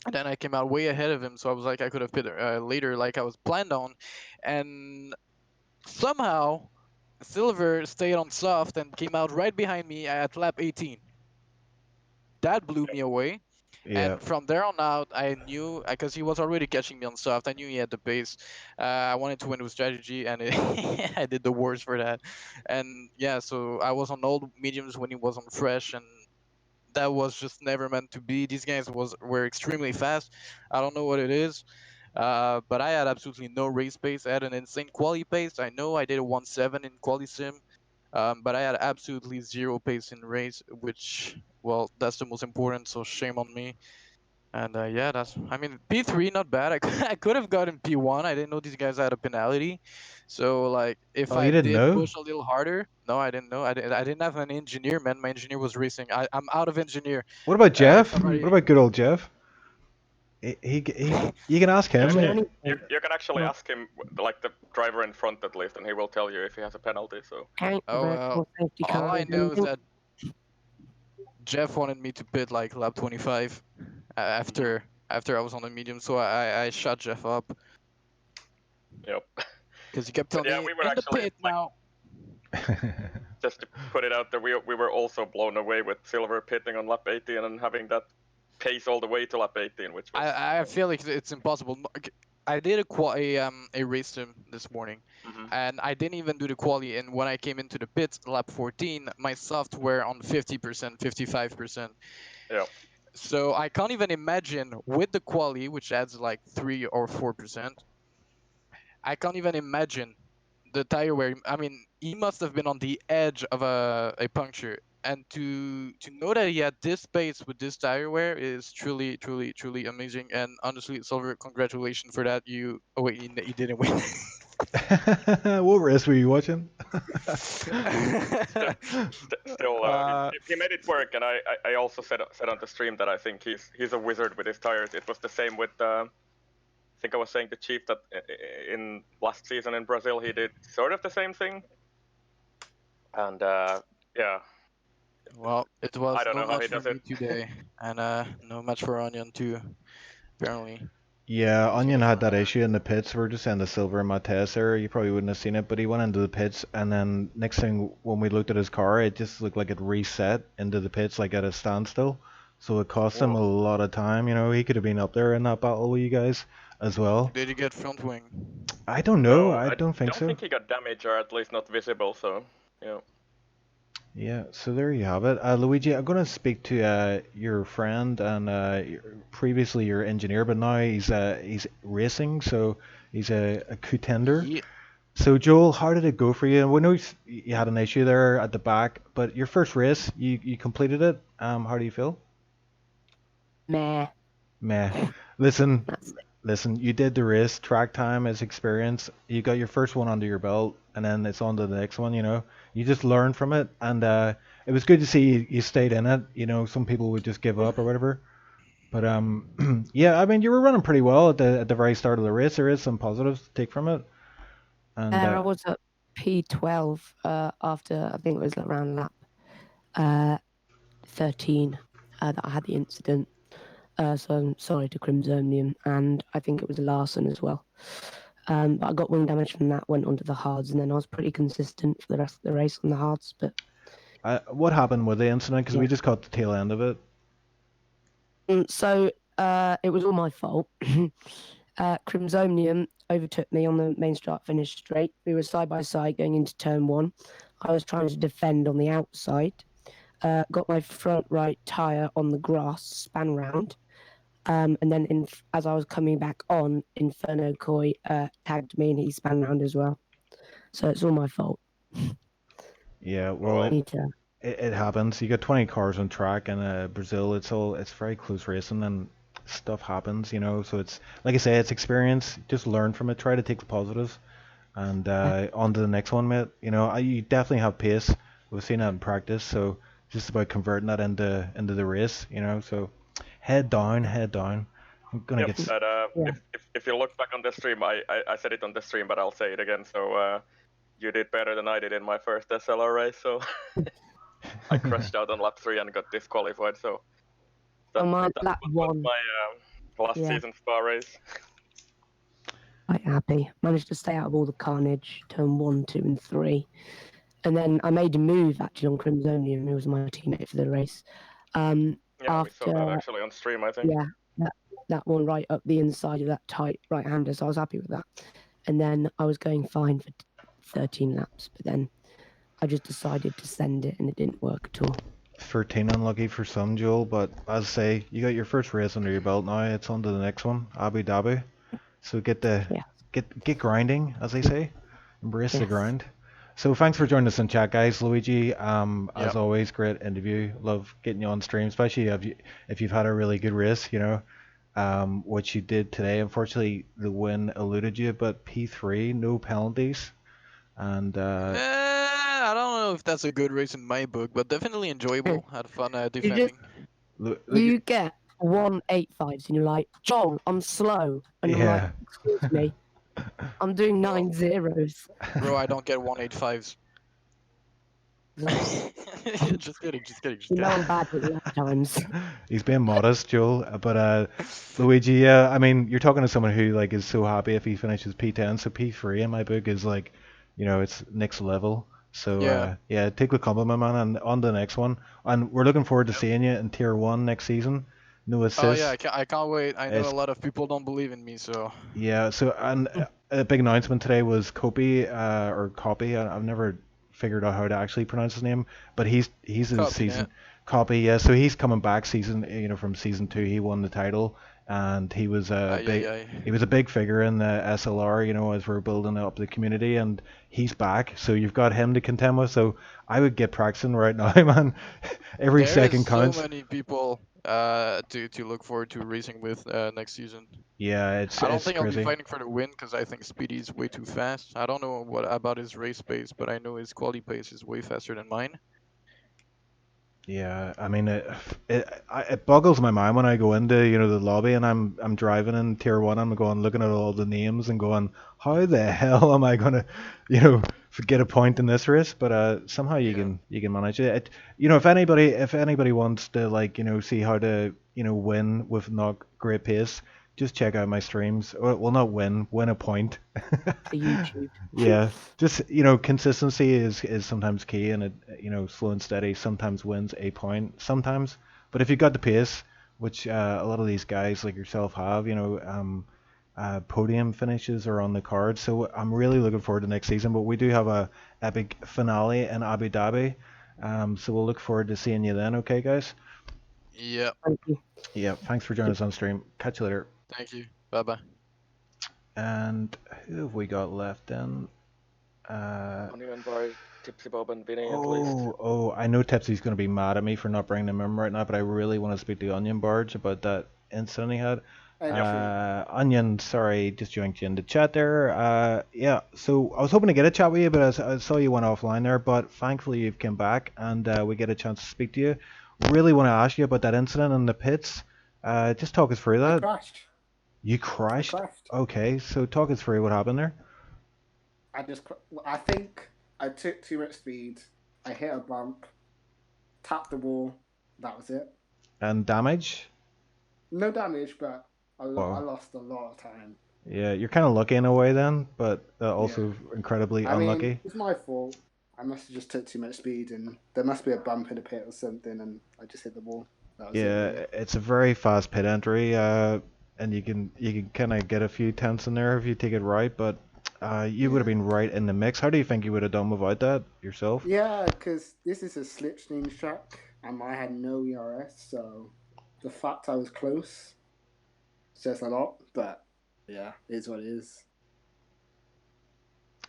And then I came out way ahead of him, so I was like, I could have pit later, like I was planned on, and somehow Silver stayed on soft and came out right behind me at lap 18. That blew me away. Yeah. And from there on out, I knew, because he was already catching me on soft, I knew he had the pace. I wanted to win with strategy, and I did the worst for that. And yeah, so I was on old mediums when he was on fresh, and that was just never meant to be. These guys were extremely fast. I don't know what it is, but I had absolutely no race pace. I had an insane quali pace. I know I did a 1.7 in quali sim, but I had absolutely zero pace in race, which, well, that's the most important, so shame on me. And yeah, I mean, P3, not bad. I could have gotten P1. I didn't know these guys had a penalty. So, like, if I did push a little harder, no, I didn't know. I didn't have an engineer, man. My engineer was racing. I'm out of engineer. What about Jeff? What about good old Jeff? He you can ask him. You can actually ask him, like the driver in front at least, and he will tell you if he has a penalty. So. Oh well. All I know is that Jeff wanted me to pit like lap 25 after I was on the medium, so I shut Jeff up. Yep. Because he kept telling me, we were in the actually, pit now. Just to put it out there, we were also blown away with Silver pitting on lap 18 and having that pace all the way to lap 18, which was... I feel like it's impossible. I did a race sim this morning, and I didn't even do the quali. And when I came into the pits, lap 14, my software on 50%, 55%. Yeah. So I can't even imagine with the quali, which adds like 3 or 4%. I can't even imagine the tire wear. I mean, he must have been on the edge of a puncture. And to know that he had this pace with this tire wear is truly amazing. And honestly, Silver, congratulations for that. You didn't win. What race were you watching? Still, he made it work, and I also said on the stream that I think he's a wizard with his tires. It was the same with I think I was saying to Chief that in last season in Brazil he did sort of the same thing, and yeah. Well, it was I don't no know how match he does for me it. today, and no match for Onion too, apparently. Yeah, Onion had that issue in the pits. We're just saying the Silver and Mateus there. You probably wouldn't have seen it, but he went into the pits, and then next thing when we looked at his car, it just looked like it reset into the pits, like at a standstill. So it cost him a lot of time. You know, he could have been up there in that battle with you guys as well. Did he get front wing? I don't know. No, I don't think so. I don't think he got damage, or at least not visible. So yeah. Yeah, so there you have it. Luigi, I'm going to speak to your friend and previously your engineer, but now he's racing, so he's a contender. So Joel, how did it go for you? And we know you had an issue there at the back, but your first race, you completed it. How do you feel? Meh. Meh. Listen, That's listen. You did the race. Track time is experience. You got your first one under your belt, and then it's on to the next one. You just learn from it, and it was good to see you stayed in it. Some people would just give up or whatever. But yeah. I mean, you were running pretty well at the very start of the race. There is some positives to take from it, and I was at P12 after I think it was around lap 13 that I had the incident. So I'm sorry to Crimsonium, and I think it was Larson as well. But I got wing damage from that, went onto the hards, and then I was pretty consistent for the rest of the race on the hards. But what happened with the incident? Because we just caught the tail end of it. so it was all my fault. Crimsonium overtook me on the main start finish straight. We were side by side going into turn 1. I was trying to defend on the outside. Got my front right tyre on the grass, span round. And then as I was coming back on, Inferno Koi tagged me and he span round as well. So it's all my fault. Yeah, well, I need to. it happens. You got 20 cars on track in Brazil. It's very close racing and stuff happens. So it's like I say, it's experience. Just learn from it. Try to take the positives, and on to the next one, mate. You definitely have pace. We've seen that in practice. So just about converting that into the race. So head down, head down. I'm gonna Yep, get. but if you look back on the stream, I said it on the stream, but I'll say it again. So you did better than I did in my first SLR race. So I crashed out on lap 3 and got disqualified. So that lap was 1. my last season spa race. Quite happy. Managed to stay out of all the carnage, turn 1, 2, and 3. And then I made a move actually on Crimsonium, who was my teammate for the race. Yeah, we saw that actually on stream, I think. Yeah, that one right up the inside of that tight right-hander, so I was happy with that. And then I was going fine for 13 laps, but then I just decided to send it and it didn't work at all. 13 unlucky for some, Joel, but as I say, you got your first race under your belt now. It's on to the next one, Abu Dhabi. So get grinding, as they say. Embrace the grind. So thanks for joining us in chat, guys. Luigi, as always, great interview. Love getting you on stream, especially if you've had a really good race, which you did today. Unfortunately, the win eluded you, but P3, no penalties. And I don't know if that's a good race in my book, but definitely enjoyable. Had fun defending. You get 185s and you're like, Joel, I'm slow. And I'm like, excuse me, I'm doing 9 zeros. Bro, I don't get 185s. Just kidding. I'm bad with lap times. He's being modest, Joel. But Luigi, yeah, I mean, you're talking to someone who is so happy if he finishes P10. So P3 in my book is it's next level. So yeah, take the compliment, man, and on to the next one. And we're looking forward to seeing you in Tier 1 next season. No assists. Oh yeah, I can't wait. I know a lot of people don't believe in me, so. Yeah. So and a big announcement today was Copy or Copy. I've never figured out how to actually pronounce his name, but he's in season. Copy, yeah. So he's coming back from season 2. He won the title, and he was he was a big figure in the SLR, as we're building up the community, and he's back. So you've got him to contend with. So I would get practicing right now, man. Every second counts. So many people to look forward to racing with next season. Yeah, I don't think crazy. I'll be fighting for the win because I think Speedy is way too fast. I don't know what about his race pace, but I know his quali pace is way faster than mine. Yeah, I mean it boggles my mind when I go into the lobby and I'm driving in Tier 1. I'm going looking at all the names and going, how the hell am I gonna get a point in this race? But somehow you can manage it. If anybody wants to see how to win with not great pace, just check out my streams. Well, not win a point. YouTube. Yeah, just consistency is sometimes key, and it slow and steady sometimes wins a point sometimes. But if you've got the pace, which a lot of these guys like yourself have, podium finishes are on the card. So I'm really looking forward to next season. But we do have a epic finale in Abu Dhabi, so we'll look forward to seeing you then. Okay, guys. Yeah. Thank you. Yeah. Thanks for joining us on stream. Catch you later. Thank you. Bye bye. And who have we got left then? Onion Bar, TipsyBob, and Vinny at least. I know Tipsy's going to be mad at me for not bringing him in right now, but I really want to speak to Onion Barge about that incident he had. Onion, sorry, just joined you in the chat there. Yeah, so I was hoping to get a chat with you, but I saw you went offline there, but thankfully you've come back and we get a chance to speak to you. Really want to ask you about that incident in the pits. Just talk us through that. I crashed. You crashed? I crashed. Okay, so talk us through what happened there. I think I took too much speed. I hit a bump, tapped the wall. That was it. And damage? No damage, but I lost a lot of time. Yeah, you're kind of lucky in a way then, but also incredibly unlucky. Mean, it's my fault. I must have just took too much speed, and there must be a bump in the pit or something, and I just hit the wall. That was it. It's a very fast pit entry, and you can kind of get a few tenths in there if you take it right, but you would have been right in the mix. How do you think you would have done without that yourself? Yeah, because this is a slipstream track, and I had no ERS, so the fact I was close says a lot, but yeah, it is what it is.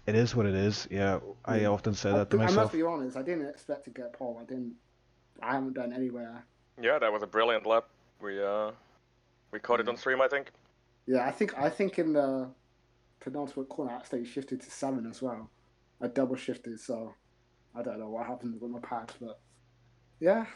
It is what it is. Yeah, I often say that to myself. I must be honest. I didn't expect to get pole. I haven't done anywhere. Yeah, that was a brilliant lap. We caught it on stream, I think. Yeah, I think in the penultimate corner, I actually shifted to 7 as well. I double shifted, so I don't know what happened with my pad, but yeah.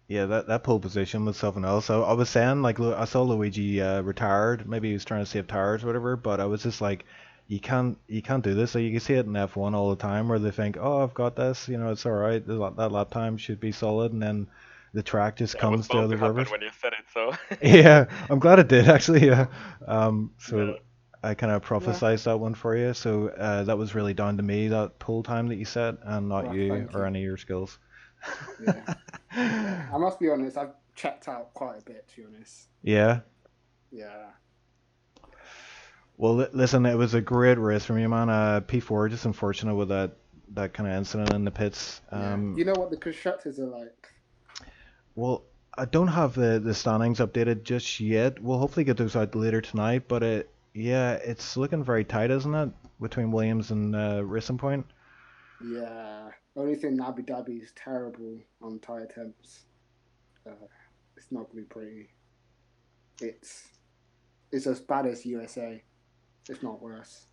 Yeah, that pole position was something else. I was saying, like, I saw Luigi retired. Maybe he was trying to save tires or whatever, but I was just like, you can't do this. So you can see it in F1 all the time where they think, oh, I've got this, it's all right. That lap time should be solid, and then the track just comes to the rivers. When you said it, so. Yeah, I'm glad it did actually. Yeah. I kind of prophesized that one for you. So that was really down to me, that pull time that you set, and not you or any of your skills. Yeah. I must be honest, I've checked out quite a bit, to be honest. Yeah? Yeah. Well, listen, it was a great race from you, man. P4, just unfortunate with that kind of incident in the pits. You know what the constructors are like? Well, I don't have the standings updated just yet. We'll hopefully get those out later tonight, but it's looking very tight, isn't it? Between Williams and Racing Point. Yeah. Only thing Abu Dhabi is terrible on tyre temps. It's not going to be pretty. It's as bad as USA, if not worse.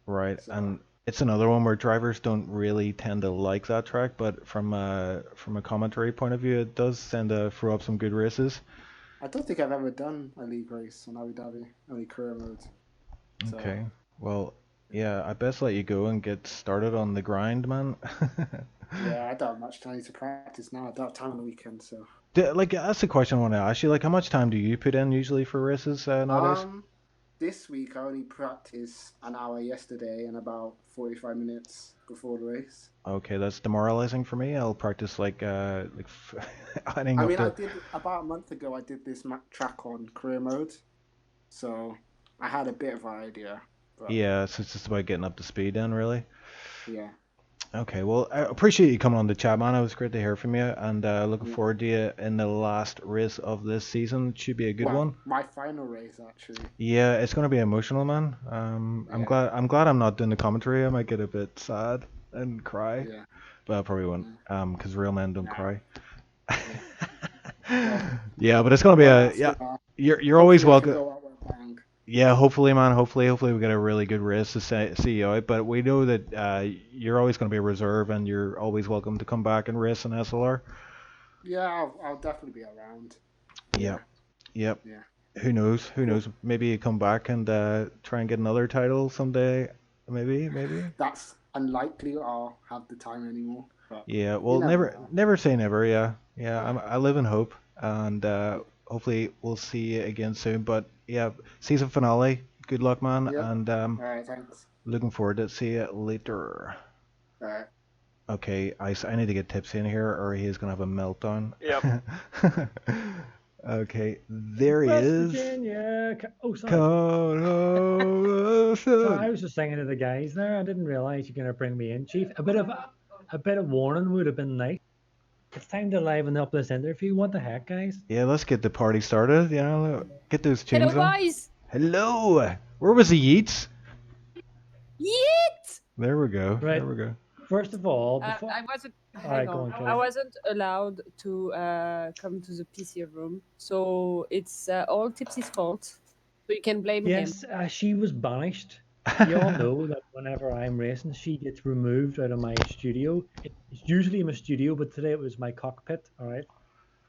Right, so. And it's another one where drivers don't really tend to like that track, but from a commentary point of view, it does tend to throw up some good races. I don't think I've ever done a league race on Abu Dhabi, only career mode. So. Okay, well, yeah, I best let you go and get started on the grind, man. Yeah, I don't have much time to practice now. I don't have time on the weekend, so. That's the question I want to ask you. Like, how much time do you put in usually for races nowadays? This week I only practiced an hour yesterday and about 45 minutes before the race. Okay, that's demoralizing for me. I'll practice I did about a month ago. I did this track on career mode, so I had a bit of an idea. But... Yeah, so it's just about getting up to speed then, really. Yeah. Okay, well, I appreciate you coming on the chat, man. It was great to hear from you, and looking forward to you in the last race of this season. It should be a good one. My final race, actually. Yeah, it's going to be emotional, man. I'm glad I'm not doing the commentary. I might get a bit sad and cry, but I probably won't, because real men don't cry. Yeah, but it's going to be You're always welcome. Yeah, hopefully, man. Hopefully we get a really good race to see you out. But we know that you're always going to be a reserve, and you're always welcome to come back and race in SLR. Yeah, I'll definitely be around. Yeah. Yep. Yeah. Who knows? Maybe you come back and try and get another title someday. Maybe. That's unlikely. I'll have the time anymore. But yeah. Well, never say never. Yeah. I live in hope, and hopefully we'll see you again soon. But yeah, season finale. Good luck, man. Yep. And all right, thanks. Looking forward to see you later. All right. Okay, I need to get Tipsy in here, or he's gonna have a meltdown. Yep. Okay, there he West is. Virginia. Oh, sorry. Oh, So I was just saying to the guys there, I didn't realize you're gonna bring me in, Chief. A bit of warning would have been nice. It's time to liven up this interview. What the heck, guys? Yeah, let's get the party started. Get those tunes Hello, on. guys. Hello. Where was the Yeats? Yeet! There we go. Right. There we go. First of all, before I wasn't. All right, Hang go on. on, Kelly. I wasn't allowed to come to the PC room, so it's all Tipsy's fault. So you can blame him. yes, she was banished. You all know that whenever I'm racing, she gets removed out of my studio. It's usually my studio, but today it was my cockpit. All right,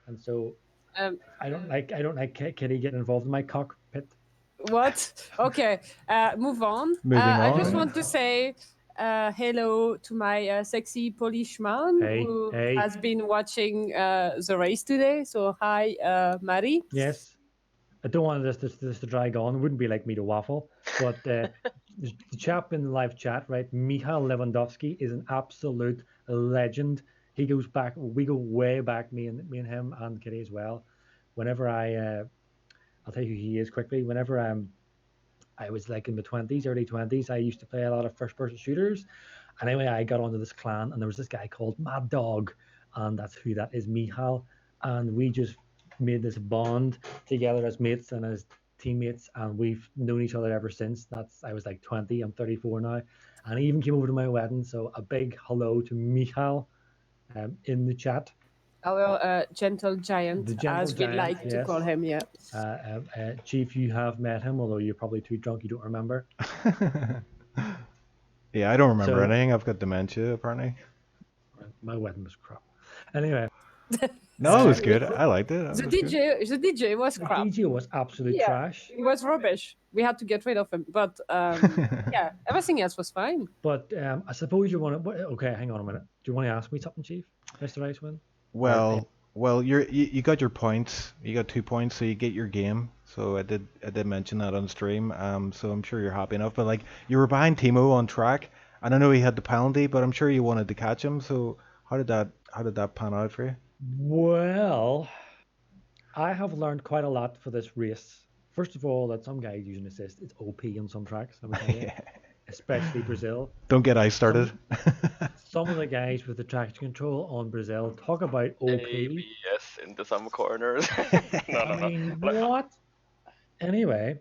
and so I don't like Kitty getting involved in my cockpit. What? Okay, move on. Moving I just on. want to say hello to my sexy Polish man Hey, who hey. has been watching the race today. So hi, Marie. Yes, I don't want this to drag on. It wouldn't be like me to waffle, but the chap in the live chat, right? Michal Lewandowski is an absolute legend. He goes back. We go way back. Me and him and Kitty as well. Whenever I'll tell you who he is quickly. Whenever I was like in the 20s, early 20s, I used to play a lot of first-person shooters. And anyway, I got onto this clan, and there was this guy called Mad Dog, and that's who that is, Michal. And we just made this bond together as mates and as teammates, and we've known each other ever since. I was like 20, I'm 34 now, and he even came over to my wedding. So a big hello to Michal in the chat. Our gentle giant, The gentle as we giant, like to yes. call him. Yeah. Chief, you have met him, although you're probably too drunk, you don't remember. Yeah, I don't remember So- anything. I've got dementia, apparently. My wedding was crap. Anyway, No, it was good. I liked it. The DJ was the crap. DJ was absolute Yeah. trash. It was rubbish. We had to get rid of him. But yeah, everything else was fine. But I suppose you want to. Okay, hang on a minute. Do you want to ask me something, Chief, Mr. Icewind? Well, you got your points. You got 2 points, so you get your game. So I did mention that on stream. So I'm sure you're happy enough. But like, you were behind Thimo on track, and I know he had the penalty, but I'm sure you wanted to catch him. So how did that pan out for you? Well, I have learned quite a lot for this race. First of all, that some guys using assist, it's OP on some tracks, let me tell you, especially Brazil. Don't get ice started. Some of the guys with the traction control on Brazil talk about OP. ABS into some corners. no. I mean, what? Anyway,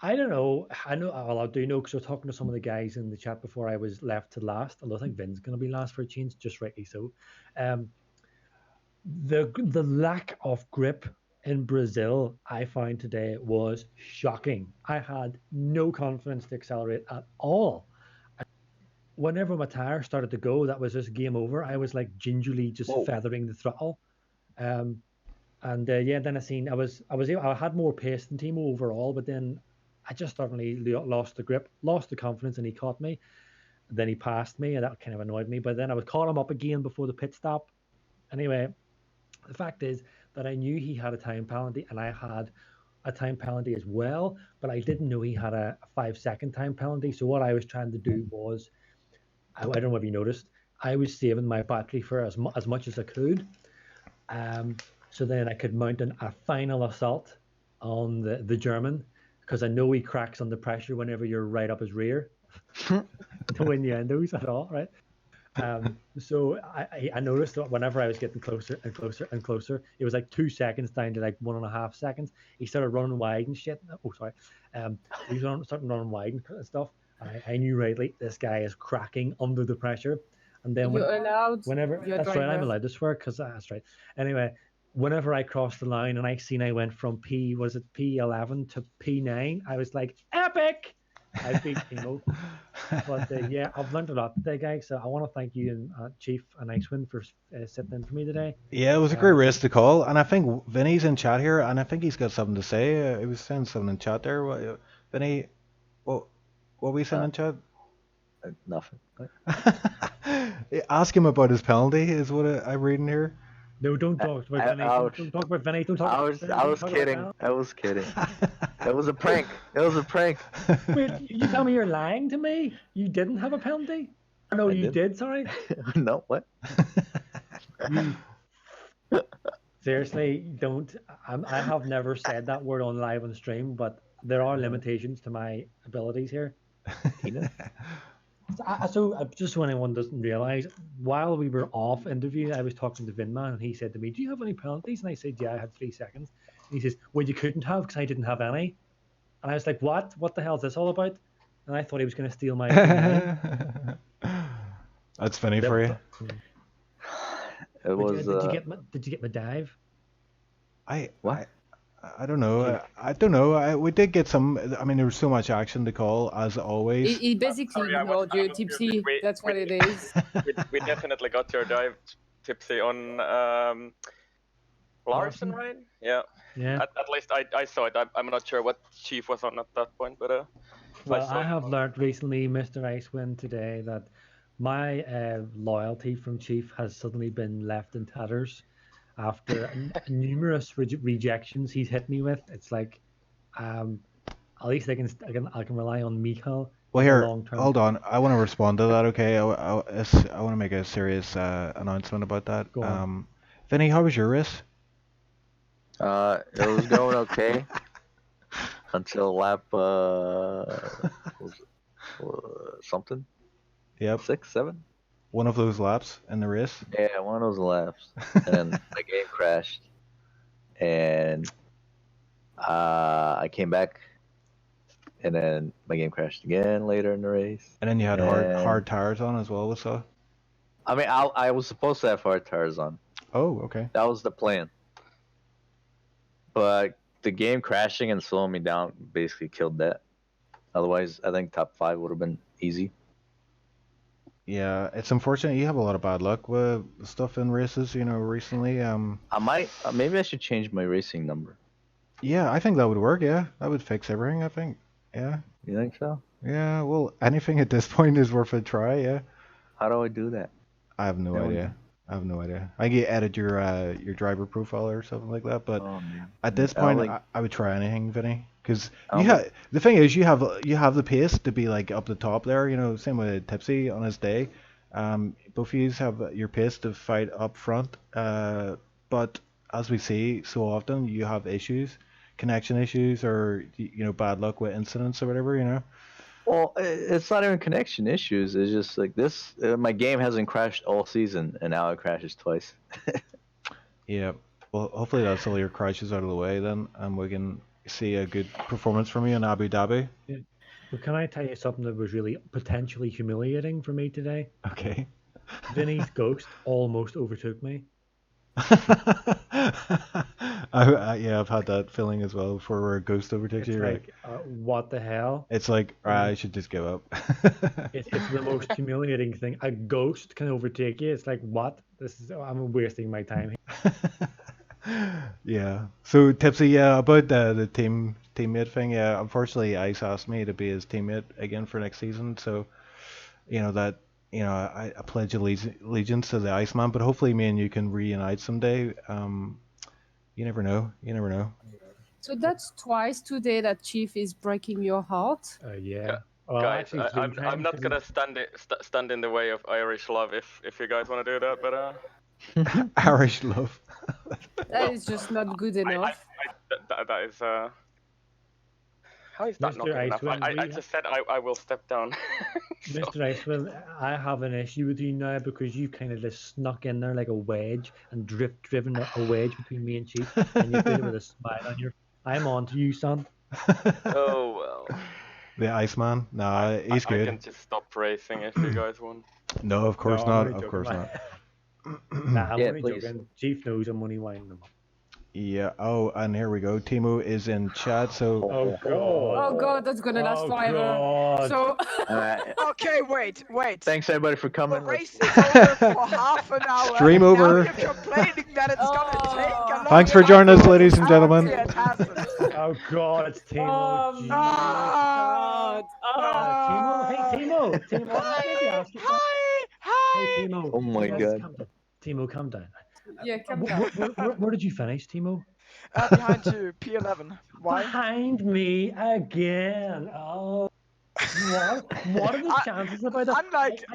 I don't know. Well, I do know because I was talking to some of the guys in the chat before I was left to last. Although I think Vin's going to be last for a change, just rightly so. The lack of grip in Brazil I found today was shocking. I had no confidence to accelerate at all. Whenever my tire started to go, that was just game over. I was like gingerly just feathering the throttle. Then I seen I had more pace than Thimo overall, but then I just suddenly lost the grip, lost the confidence, and he caught me. Then he passed me, and that kind of annoyed me. But then I was caught him up again before the pit stop. Anyway, the fact is that I knew he had a time penalty, and I had a time penalty as well, but I didn't know he had a 5-second time penalty. So what I was trying to do was, I don't know if you noticed, I was saving my battery for as much as I could. So then I could mount a final assault on the German, because I know he cracks under pressure whenever you're right up his rear. No innuendos at all, right? So I noticed that whenever I was getting closer and closer and closer, it was like 2 seconds down to like 1.5 seconds. He started running wide and shit. Oh, sorry. He was starting running wide and stuff. I knew rightly this guy is cracking under the pressure. And then You're allowed. that's right, I'm allowed to swear because that's right. Anyway, whenever I crossed the line and I went from P11 to P9, I was like, epic! I beat Thimo. But yeah, I've learned a lot today, guys. So I want to thank you and Chief and Icewind for sitting in for me today. Yeah, it was a great race to call, and I think Vinny's in chat here, and I think he's got something to say. He was saying something in chat there. Vinny, what were we saying in chat? Nothing. Ask him about his penalty, is what I'm reading here. No, don't talk about Vinny. Don't talk about Vinny. Don't talk I about was Vinny. kidding. I was kidding. It was a prank. It was a prank. Wait, you tell me you're lying to me? You didn't have a penalty? No, you did. Sorry. No, what? Seriously, don't. I have never said that word on live on stream, but there are limitations to my abilities here. So just when anyone doesn't realize, while we were off interview, I was talking to Vinman, and he said to me, "Do you have any penalties?" And I said, "Yeah, I had 3 seconds." And he says, "Well, you couldn't have because I didn't have any." And I was like, "What? What the hell is this all about?" and I thought he was going to steal my line. That's funny for you. It was. Did you get my dive? What? I don't know. I don't know. We did get some. I mean, there was so much action to call as always. He basically ignored you, Tipsy. That's what it is. We definitely got your dive, Tipsy, on Larson, right? Yeah. Yeah. At least I saw it. I'm not sure what Chief was on at that point, but Well, I have learned recently, Mr. Icewind, today that my loyalty from Chief has suddenly been left in tatters after numerous rejections he's hit me with. It's like, at least I can rely on Michael. Well, here, long term. hold on. I want to respond to that. Okay, I want to make a serious announcement about that. Go on. Vinny, how was your race? It was going okay until lap something. Yep. 6, 7. One of those laps in the race. Yeah, one of those laps, and my game crashed, and I came back, and then my game crashed again later in the race. And then you had hard tires on as well, so. I mean, I was supposed to have hard tires on. Oh, okay. That was the plan. But the game crashing and slowing me down basically killed that. Otherwise, I think top 5 would have been easy. Yeah, it's unfortunate. You have a lot of bad luck with stuff in races, recently. I might, maybe I should change my racing number. Yeah, I think that would work. Yeah, that would fix everything. I think. Yeah. You think so? Yeah. Well, anything at this point is worth a try. Yeah. How do I do that? I have no idea. I have no idea. I can edit your driver profile or something like that, but at this point, I would try anything, Vinny, because the thing is, you have the pace to be like up the top there. Same with Tipsy on his day. Both of you have your pace to fight up front. But as we see so often, you have issues, connection issues, or bad luck with incidents or whatever. Well, it's not even connection issues. It's just like this. My game hasn't crashed all season, and now it crashes twice. Yeah. Well, hopefully that's all your crashes out of the way then, and we can see a good performance from you in Abu Dhabi. Yeah. Well, can I tell you something that was really potentially humiliating for me today? Okay. Vinny's ghost almost overtook me. I've had that feeling as well before where a ghost overtakes you. Like, what the hell? It's like, I should just give up. It's the most humiliating thing. A ghost can overtake you. It's like, what? I'm wasting my time here. Yeah. So Tipsy, about the teammate thing. Yeah, unfortunately, Ice asked me to be his teammate again for next season. So, I pledge allegiance to the Iceman. But hopefully, me and you can reunite someday. You never know. So that's twice today that Chief is breaking your heart. Yeah. Well, guys, I'm not gonna stand in the way of Irish love if you guys want to do that, but Irish love. That is just not good enough. That is how is that not good enough? I just said I will step down. So. Mr. Icewind, I have an issue with you now because you kind of just snuck in there like a wedge and driven a wedge between me and Chief, and you did it with a smile on your. I'm on to you, son. Oh well. The Iceman? Nah, he's good. I can just stop racing if you guys want. No, of course not. Of course not. Nah, I'm only joking. Chief knows I'm only winding them up. Yeah. Oh, and here we go. Timo is in chat. So. Oh god. Oh god, that's gonna last forever. God. So. Okay, wait. Thanks everybody for coming. The race is over for half an hour. Stream over. Now you're complaining that it's gonna take a long Thanks for joining us, ladies and gentlemen. Oh god, it's Timo. Oh god. Timo. Hey Timo. Hi. Hey Timo. Oh my god. Timo, calm down. Yeah, calm down. Where did you finish, Timo? Behind you, P11. Why? Behind me again. Oh. What are the chances about that?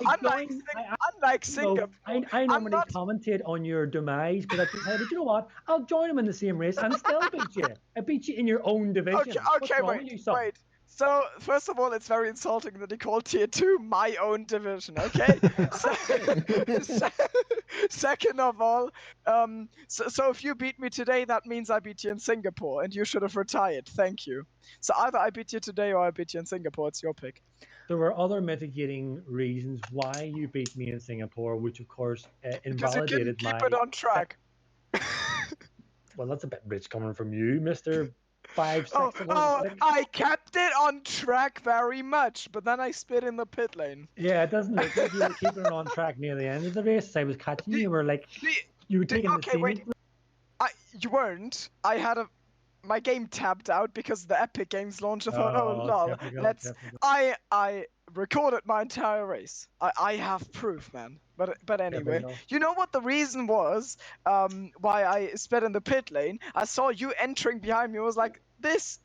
Unlike Singapore. I normally commentate on your demise, but I decided, you know what? I'll join him in the same race and still beat you. I beat you in your own division. Okay, wait. So, first of all, it's very insulting that he called Tier 2 my own division, okay? Second of all, so if you beat me today, that means I beat you in Singapore, and you should have retired. Thank you. So either I beat you today or I beat you in Singapore. It's your pick. There were other mitigating reasons why you beat me in Singapore, which of course Because you invalidated couldn't keep my. it on track. Well, that's a bit rich coming from you, Mister 5 Oh, 6 I kept it on track very much, but then I spit in the pit lane. Yeah, it doesn't look like you were keeping it on track near the end of the race. I was catching you. You were like, you were taking the scenic. You weren't. I had my game tabbed out because the Epic Games launch. I thought, oh lol, I recorded my entire race. I have proof, man. But anyway, you know what the reason was? Why I sped in the pit lane? I saw you entering behind me. I was like, this.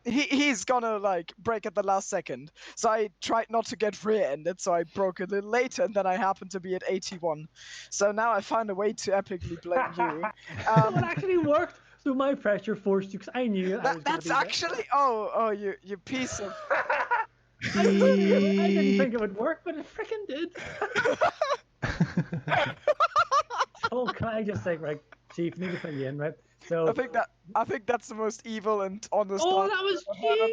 He's gonna like break at the last second. So I tried not to get rear-ended, so I broke a little later, and then I happened to be at 81. So now I found a way to epically blame you. It actually worked. So my pressure forced you, because I knew that's actually. Oh, you piece of. I didn't think it would work, but it freaking did. So can I just say, right, Chief, need to fill you in, right? So I think that's the most evil and honest. Oh, that was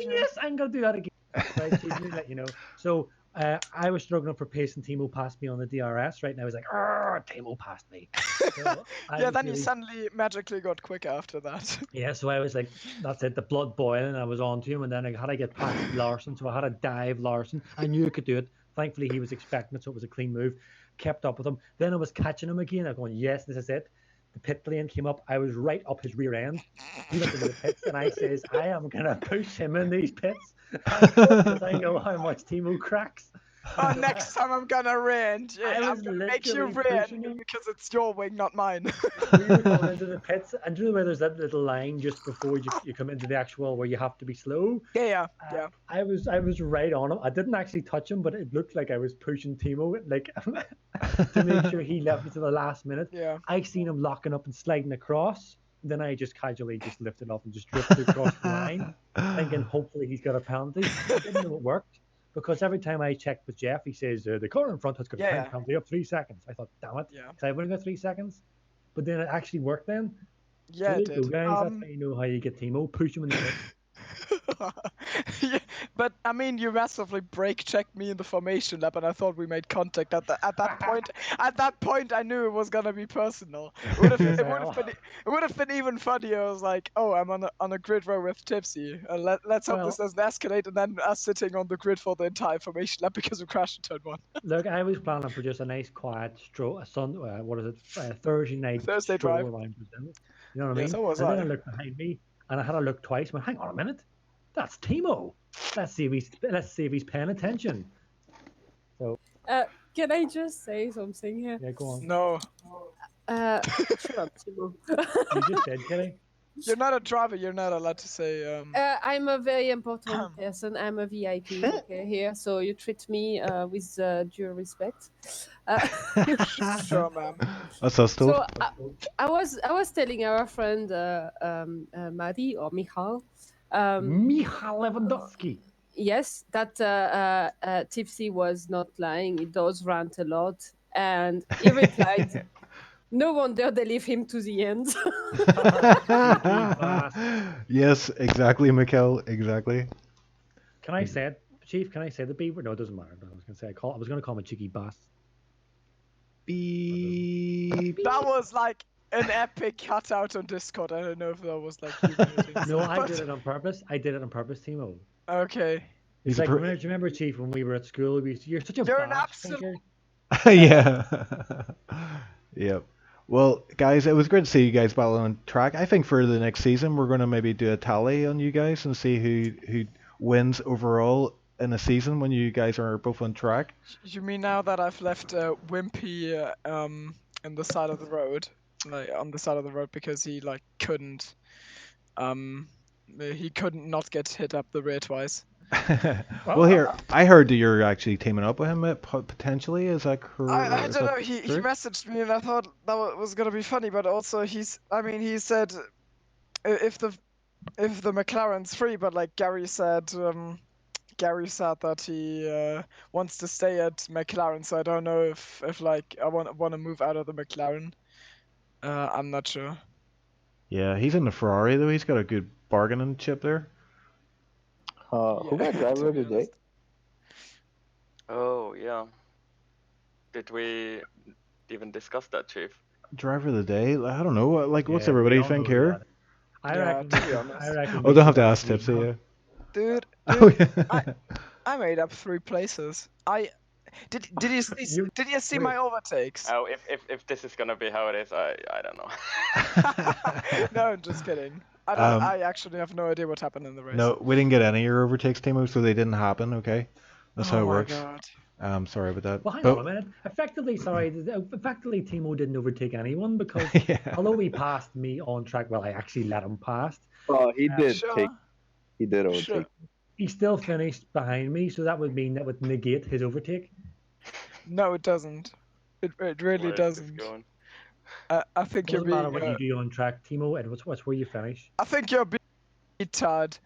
genius! I'm gonna do that again. Right, Chief, let me let you know. So I was struggling for pace, and Thimo passed me on the DRS, right? And I was like, Thimo passed me. So yeah, then you suddenly magically got quick after that. Yeah, so I was like, that's it, the blood boiling. I was on to him, and then I had to get past Larson, so I had to dive Larson. I knew I could do it. Thankfully, he was expecting it, so it was a clean move. Kept up with him. Then I was catching him again. I'm going, yes, this is it. The pit lane came up. I was right up his rear end. He went into the pits, and I says, I am going to push him in these pits because I know how much Thimo cracks. Oh, next time I'm gonna rear-end. I'm gonna make you rear-end because it's your wing, not mine. We were going into the pits, and do you know where there's that little line just before you come into the actual where you have to be slow? Yeah. I was right on him. I didn't actually touch him, but it looked like I was pushing Thimo, like to make sure he left me to the last minute. Yeah. I seen him locking up and sliding across. Then I just casually just lifted off and just drifted across the line, thinking hopefully he's got a penalty. I didn't know it worked. Because every time I checked with Jeff, he says, the car in front has got a time penalty of 3 seconds. I thought, damn it. Yeah. I've only got 3 seconds. But then it actually worked then. Yeah, so it did. Go, guys. That's how you know how you get Thimo. Push him in the pit. Yeah, but I mean, you massively brake checked me in the formation lap, and I thought we made contact at that point. At that point, I knew it was gonna be personal. It would have been even funnier. I was like, oh, I'm on a grid row with Tipsy. Let's hope this doesn't escalate, and then us sitting on the grid for the entire formation lap because we crashed in turn 1. Look, I was planning for just a nice quiet stroll, Thursday night Thursday drive. Around Brazil. You know what I mean? So was and then I looked behind me, and I had to look twice. I went, hang on a minute. That's Thimo. Let's see if he's paying attention. So. Can I just say something here? Yeah, go on. No. Shut up, Thimo. You just said, Kelly. You're not a driver. You're not allowed to say. I'm a very important person. I'm a VIP here, so you treat me with due respect. Sure, ma'am. That's us, too. So I was telling our friend Mari or Michal. Michal Lewandowski. Yes, that Tipsy was not lying. He does rant a lot, and he replied, "No wonder they leave him to the end." Yes, exactly, Mikkel. Exactly. Can I say it, Chief? Can I say the beaver? No, it doesn't matter. I was going to say I was going to call him a cheeky bass. Beep. That was like an epic cutout on Discord. I don't know if that was like. No, I did it on purpose. Thimo. Okay. It's like, remember, Chief, when we were at school, you're such a You're an absolute. Yeah. Yep. Well, guys, it was great to see you guys battle on track. I think for the next season, we're going to maybe do a tally on you guys and see who wins overall in a season when you guys are both on track. You mean now that I've left Wimpy in the side of the road, like on the side of the road because he like couldn't not get hit up the rear twice. Well, here I heard that you're actually teaming up with him potentially. Is that correct? I don't know. He messaged me and I thought that was gonna be funny, but also he said if the McLaren's free, but like Gary said Gary said that he wants to stay at McLaren, so I don't know if like I want to move out of the McLaren. I'm not sure. Yeah, he's in the Ferrari though. He's got a good bargaining chip there. Who got driver of the day? Oh yeah. Did we even discuss that, Chief? Driver of the day? I don't know. Like, what's Yeah, we everybody all think know here? that. I Yeah, reckon. to be honest. I reckon. Oh, we don't have should to ask actually Tipsy. not- Yeah. Dude, Oh, I made up 3 places. Did you see did you see my overtakes? Oh, if this is gonna be how it is, I don't know. No, I'm just kidding. I actually have no idea what happened in the race. No, we didn't get any of your overtakes, Timo, so they didn't happen. Okay, that's how Oh it my works. god. Sorry about that. Well, hang But- on a minute. Effectively, Timo didn't overtake anyone because Yeah. although he passed me on track, well, I actually let him pass. Oh, he did Sure. take. He did overtake. Sure. He still finished behind me, so that would mean that would negate his overtake. No, it doesn't. It really Where is this doesn't. going? I think you're Doesn't matter being. what you do on track, Timo. And what's where you finish. I think you're being tired.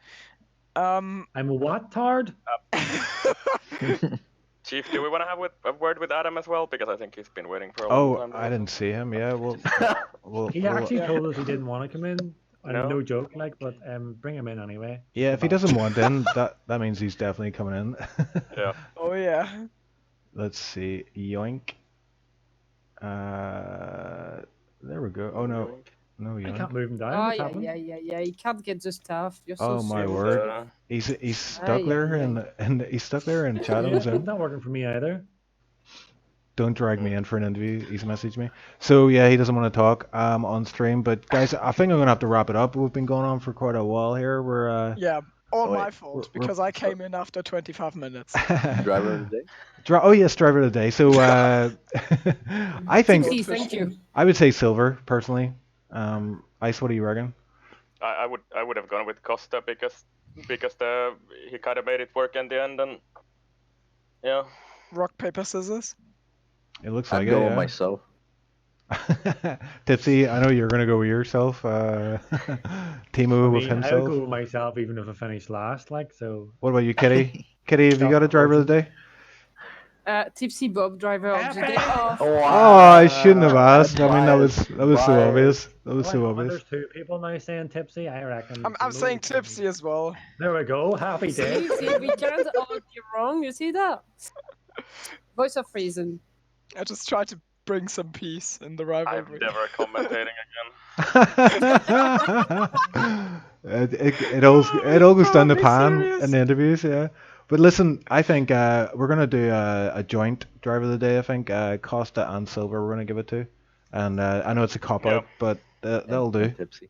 I'm a what tard? Chief, do we want to have a word with Adam as well? Because I think he's been waiting for a long Oh, time. I didn't see him. Yeah, well, He actually told us he didn't want to come in. And No? no joke, like, but bring him in anyway. yeah. If he doesn't want in, that means he's definitely coming in. Yeah. Oh yeah. Let's see. Yoink. There we go. Oh no, no I yoink. can't move him down. Oh, What's yeah, happening? yeah. You can't get the stuff. You're so Oh my slow. word. He's stuck Aye, there aye, and he's stuck there in chat on Yeah, Zoom. it's not working for me either. Don't drag me in for an interview. He's messaged me. So yeah, he doesn't want to talk on stream. But guys, I think I'm gonna have to wrap it up. We've been going on for quite a while here. We're Yeah. All Wait, my fault we're- because I came in after 25 minutes. Driver of the day. Oh yes, driver of the day. So I think Tipsy, thank you. I would say silver personally. Ice, what do you reckon? I would have gone with Costa because he kind of made it work in the end, and yeah. Rock, paper, scissors. It looks I'd like go it. with Yeah. myself. Tipsy, I know you're gonna go with yourself. Timo with I would himself. go with myself even if I finish last, like so. What about you, Kitty? Kitty, have you got a driver of the day? TipsyBob, driver of the day. Oh, Oh, I shouldn't have asked. I mean, that was so biased. obvious. That was Hang so on, obvious. There's 2 people now saying tipsy. I reckon. I'm saying tipsy as well. There we go. Happy day. see, we can't all be wrong. You see that? Voice of reason. I just try to bring some peace in the I'm rivalry. never commentating again. it all goes down the Be pan serious. in the interviews, yeah. But listen, I think we're gonna do a joint driver of the day. I think Costa and Silver we're gonna give it to, and I know it's a cop out, but that'll do. Tipsy.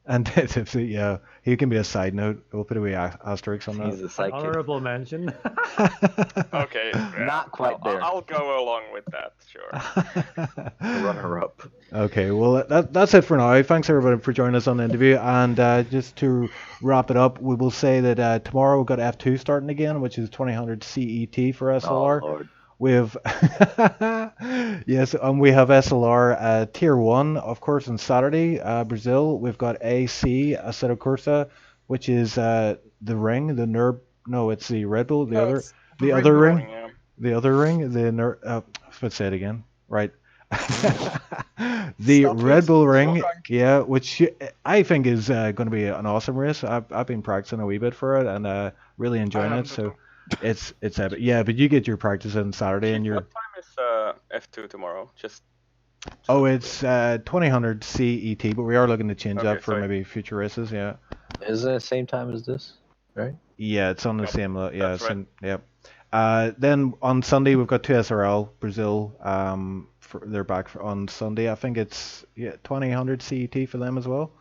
And Tipsy, yeah, he can be a side note. We'll put a wee asterisk on He's that. a sidekick. Honorable mention. Okay. Yeah, Not quite there. I'll go along with that, sure. Runner up. Okay, well that's it for now. Thanks everybody for joining us on the interview, and just to wrap it up, we will say that tomorrow we've got F2 starting again, which is 2000 CET for SLR. Oh Lord. We have yes, we have SLR Tier 1, of course, on Saturday. Brazil, we've got AC Assetto Corsa, which is the ring, the NERB. No, it's the Red Bull, the No, other, it's the Red other Bull. ring, Yeah. the other ring, the NERB. Let's say it again. Right. The Stop Red it. Bull ring, Drunk. yeah, which I think is going to be an awesome race. I've been practicing a wee bit for it and really enjoying it. haven't So it's epic. Yeah, but you get your practice in Saturday and you're. What time is F2 tomorrow? Just Oh, it's 2000 CET, but we are looking to change Okay, that for sorry. maybe future races. Yeah. Is it the same time as this? Right? Yeah, it's on the Yep, same. Yeah, that's right. same. Yep. Then on Sunday we've got 2 SRL Brazil. They're back on Sunday. I think it's 2000 CET for them as well.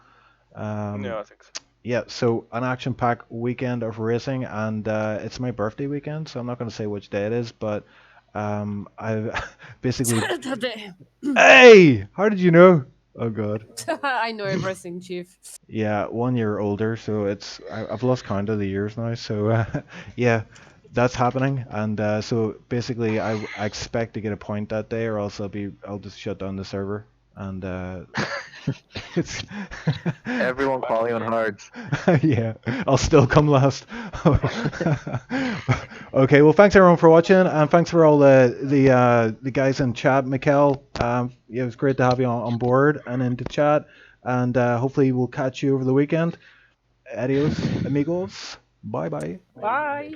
yeah, I think so. Yeah, so an action-packed weekend of racing, and it's my birthday weekend, so I'm not going to say which day it is, but I basically. Saturday. Hey, how did you know? Oh God. I know everything, Chief. Yeah, 1 year older, so I've lost count of the years now. So yeah, that's happening, and so basically I expect to get a point that day, or else I'll just shut down the server, and It's Everyone qualifying on hards. yeah, I'll still come last. Okay, well, thanks everyone for watching, and thanks for all the guys in chat. Mikkel, yeah, it was great to have you on board and in the chat, and hopefully we'll catch you over the weekend. Adios, amigos. Bye bye. Bye.